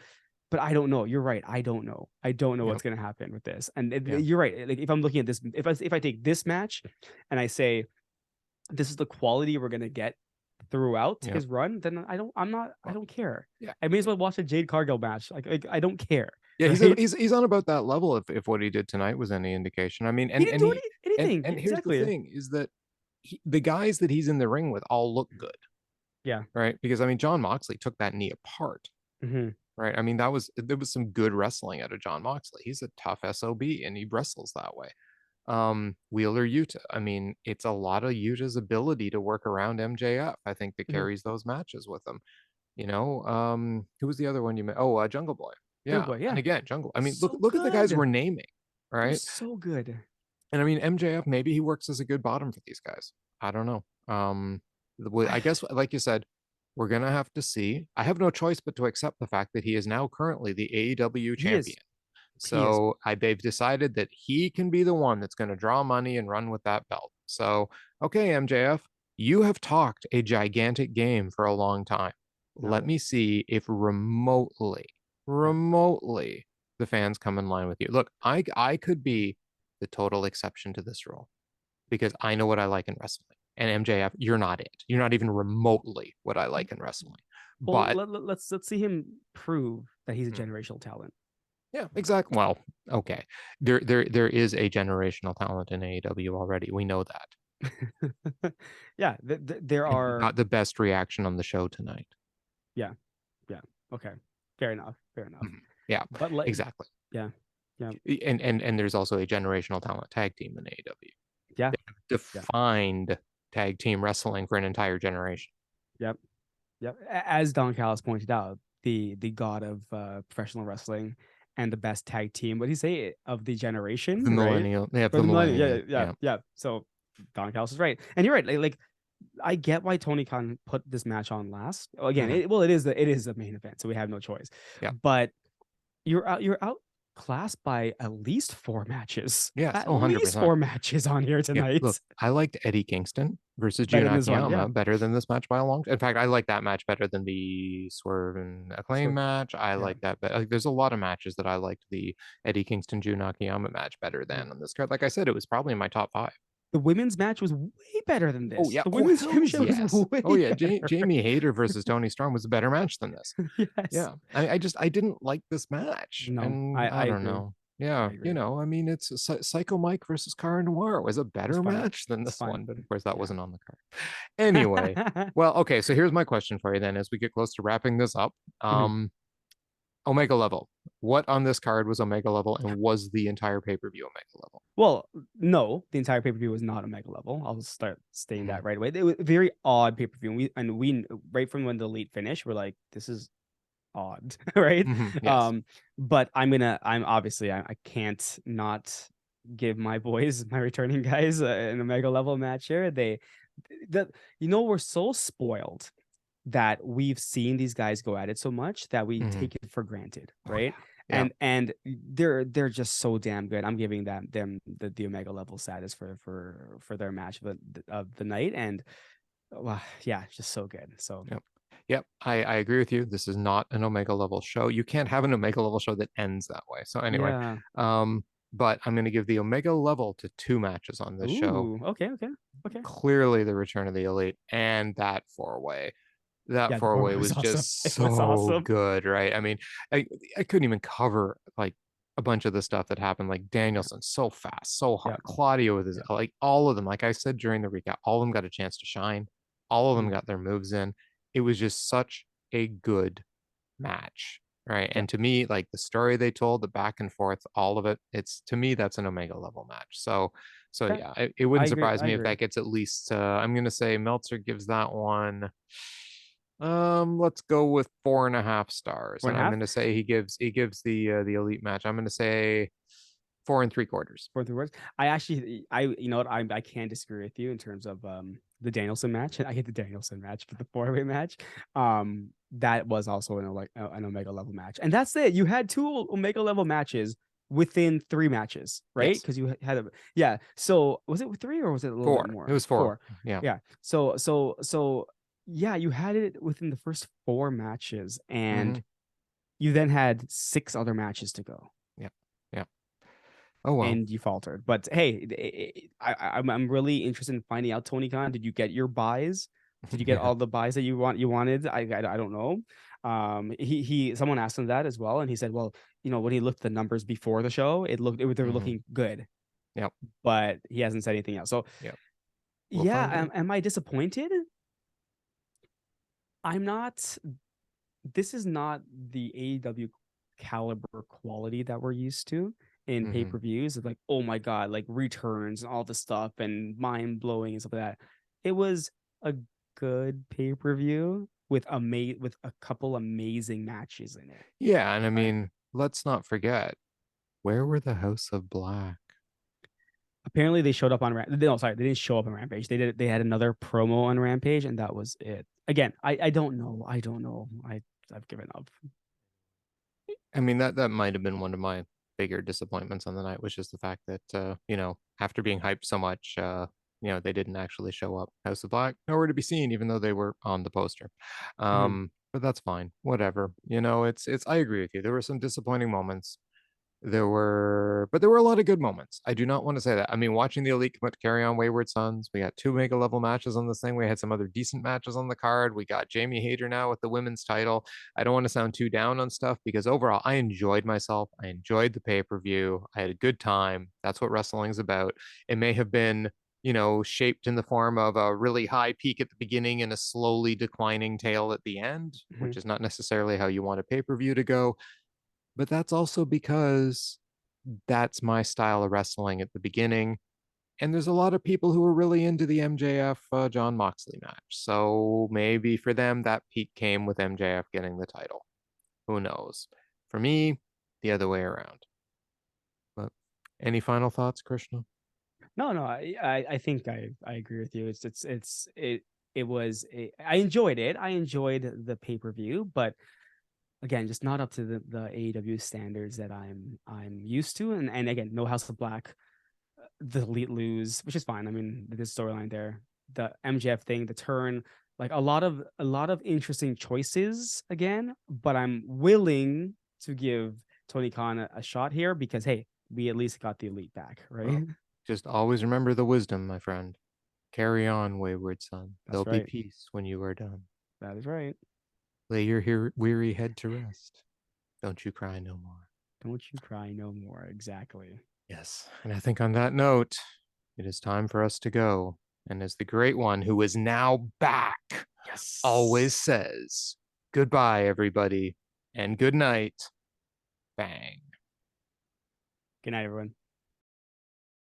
but I don't know. You're right. I don't know. What's going to happen with this. And you're right. Like, if I'm looking at this, if I take this match and I say, this is the quality we're going to get throughout his run, then I don't care. I may as well watch a Jade Cargill match. Like I don't care. Yeah, right? he's on about that level if what he did tonight was any indication. I mean, he didn't do anything. And here's the thing: is that the guys that he's in the ring with all look good. Yeah. Right. Because I mean, Jon Moxley took that knee apart. Right. I mean, there was some good wrestling out of Jon Moxley. He's a tough SOB, and he wrestles that way. Wheeler Yuta. I mean, it's a lot of Yuta's ability to work around MJF, I think, that carries those matches with him. Who was the other one you met? Oh, Jungle Boy. Yeah. Jungle Boy, yeah. And again, Jungle. I mean, look at the guys we're naming, right? They're so good. And I mean, MJF, maybe he works as a good bottom for these guys. I don't know. I guess, like you said, we're gonna have to see. I have no choice but to accept the fact that he is now currently the AEW champion. So they've decided that he can be the one that's going to draw money and run with that belt. So, okay, MJF, you have talked a gigantic game for a long time. let me see if remotely the fans come in line with you. Look, I could be the total exception to this rule because I know what I like in wrestling. And MJF, you're not it. You're not even remotely what I like in wrestling. Well, But let's see him prove that he's a generational talent. yeah, exactly. Well, okay. There is a generational talent in AEW already. We know that. Yeah, there And he are. got the best reaction on the show tonight. Yeah, yeah. Okay, fair enough. Fair enough. Yeah, But like, exactly. yeah, yeah, And there's also a generational talent tag team in AEW. yeah, They have yeah, defined tag team wrestling for an entire generation. yep, yep. As Don Callis pointed out, the god of professional wrestling and the best tag team. What do you say of the generation, The right? millennial, they have For the the millennium. Yeah, millennium. yeah, yeah, Yeah. yeah. So Don Callis is right, and you're right. Like I get why Tony Khan put this match on last. Again, it is the main event, so we have no choice. Yeah. But you're outclassed by at least 4 matches. Yes. At Oh, least 100%. 4 matches on here Yeah. tonight. Look, I liked Eddie Kingston versus Better Jun than this one, yeah. Akiyama better than this match by a long. In fact, I like that match better than the Swerve and Acclaim match. I like that. But like, there's a lot of matches that I liked the Eddie Kingston Jun Akiyama match better than on this card. Like I said, it was probably in my top 5. The women's match was way better than Oh this. yeah. The Oh women's hells championship yes. was way Oh yeah. better. Jamie Hayter versus Tony Storm was a better match than this. Yes. Yeah. I didn't like this match, No, and I don't agree. know. Yeah, I mean, it's Psycho Mike versus Cara Noir was a better match than this one, but of course that wasn't on the card. Anyway, well, okay, so here's my question for you then as we get close to wrapping this up. Omega level. What on this card was Omega level, and was the entire pay-per-view Omega level? Well, no, the entire pay per view was not Omega level. I'll start stating that right away. It was a very odd pay per view, and we right from when the elite finished, we're like, this is odd, right? Yes. But I'm obviously I can't not give my boys, my returning guys, an Omega level match here. We're so spoiled that we've seen these guys go at it so much that we take it for granted, right? Yeah. And they're just so damn good. I'm giving them the Omega level status for their match of the night, and yeah, just so good. So Yep, I agree with you. This is not an Omega level show. You can't have an Omega level show that ends that way. So anyway, but I'm going to give the Omega level to 2 matches on this show. Okay. Clearly the return of the Elite and that 4-way. That Yeah, 4-way was awesome. just It was so awesome. good, right? I mean, I couldn't even cover like a bunch of the stuff that happened. Like Danielson, so fast, so hard. Claudio with his like all of them. Like I said during the recap, all of them got a chance to shine. All of them got their moves in. It was just such a good match, right? And to me, like the story they told, the back and forth, all of it, it's to me that's an Omega level match. So yeah, it wouldn't surprise me if that gets at least. I'm gonna say Meltzer gives that one. Let's go with 4.5 stars, and I'm gonna say he gives the Elite match. I'm gonna say 4 3/4. 4 3/4. You know what, I can't disagree with you in terms of the Danielson match. I hate the Danielson match, but the 4-way match, that was also an Omega level match, and that's it. You had 2 Omega level matches within 3 matches, right? Because you had So was it 3 or was it a little 4? bit more? It was 4. Yeah. So yeah, you had it within the first 4 matches, and you then had 6 other matches to go. Yeah. Oh well. And you faltered. But hey, I'm really interested in finding out, Tony Khan, did you get your buys? Did you get all the buys that you wanted? I don't know. Someone asked him that as well, and he said, well, when he looked at the numbers before the show, they were looking good. Yep. But he hasn't said anything else. So am I disappointed? I'm not. This is not the AEW caliber quality that we're used to in pay-per-views of like, oh my god, like returns and all this stuff and mind-blowing and stuff like that. It was a good pay-per-view with a couple amazing matches in it. Yeah, and I mean, let's not forget, where were the House of Black? Apparently they showed up on no, sorry, they didn't show up on Rampage. They had another promo on Rampage, and that was it. Again, I don't know. I've given up. I mean, that might have been one of my bigger disappointments on the night, was just the fact that after being hyped so much, they didn't actually show up. House of Black, nowhere to be seen, even though they were on the poster. but that's fine. Whatever. It's I agree with you. There were some disappointing moments. But there were a lot of good moments. I do not want to say that. I mean, watching the Elite come out to Carry On Wayward Sons, we got two mega level matches on this thing. We had some other decent matches on the card. We got Jamie Hager now with the women's title. I don't want to sound too down on stuff because overall, I enjoyed myself. I enjoyed the pay-per-view. I had a good time. That's what wrestling's about. It may have been, shaped in the form of a really high peak at the beginning and a slowly declining tail at the end, Mhm. which is not necessarily how you want a pay-per-view to go. But that's also because that's my style of wrestling at the beginning. And there's a lot of people who are really into the MJF Jon Moxley match. So maybe for them, that peak came with MJF getting the title. Who knows? For me, the other way around. But any final thoughts, Krishna? No, no, I think I agree with you. It was I enjoyed it. I enjoyed the pay-per-view, but again, just not up to the AEW standards that I'm used to. And again, no House of Black, the Elite lose, which is fine. I mean, the storyline there, the MJF thing, the turn, like a lot of interesting choices again. But I'm willing to give Tony Khan a shot here because hey, we at least got the Elite back, right? Well, just always remember the wisdom, my friend. Carry on, wayward son. There'll That's be right. peace when you are done. That is right. Lay your weary head to rest. Don't you cry no more. Don't you cry no more. Exactly. Yes. And I think on that note, it is time for us to go. And as the great one who is now back always Yes. says, goodbye, everybody, and good night. Bang. Good night, everyone.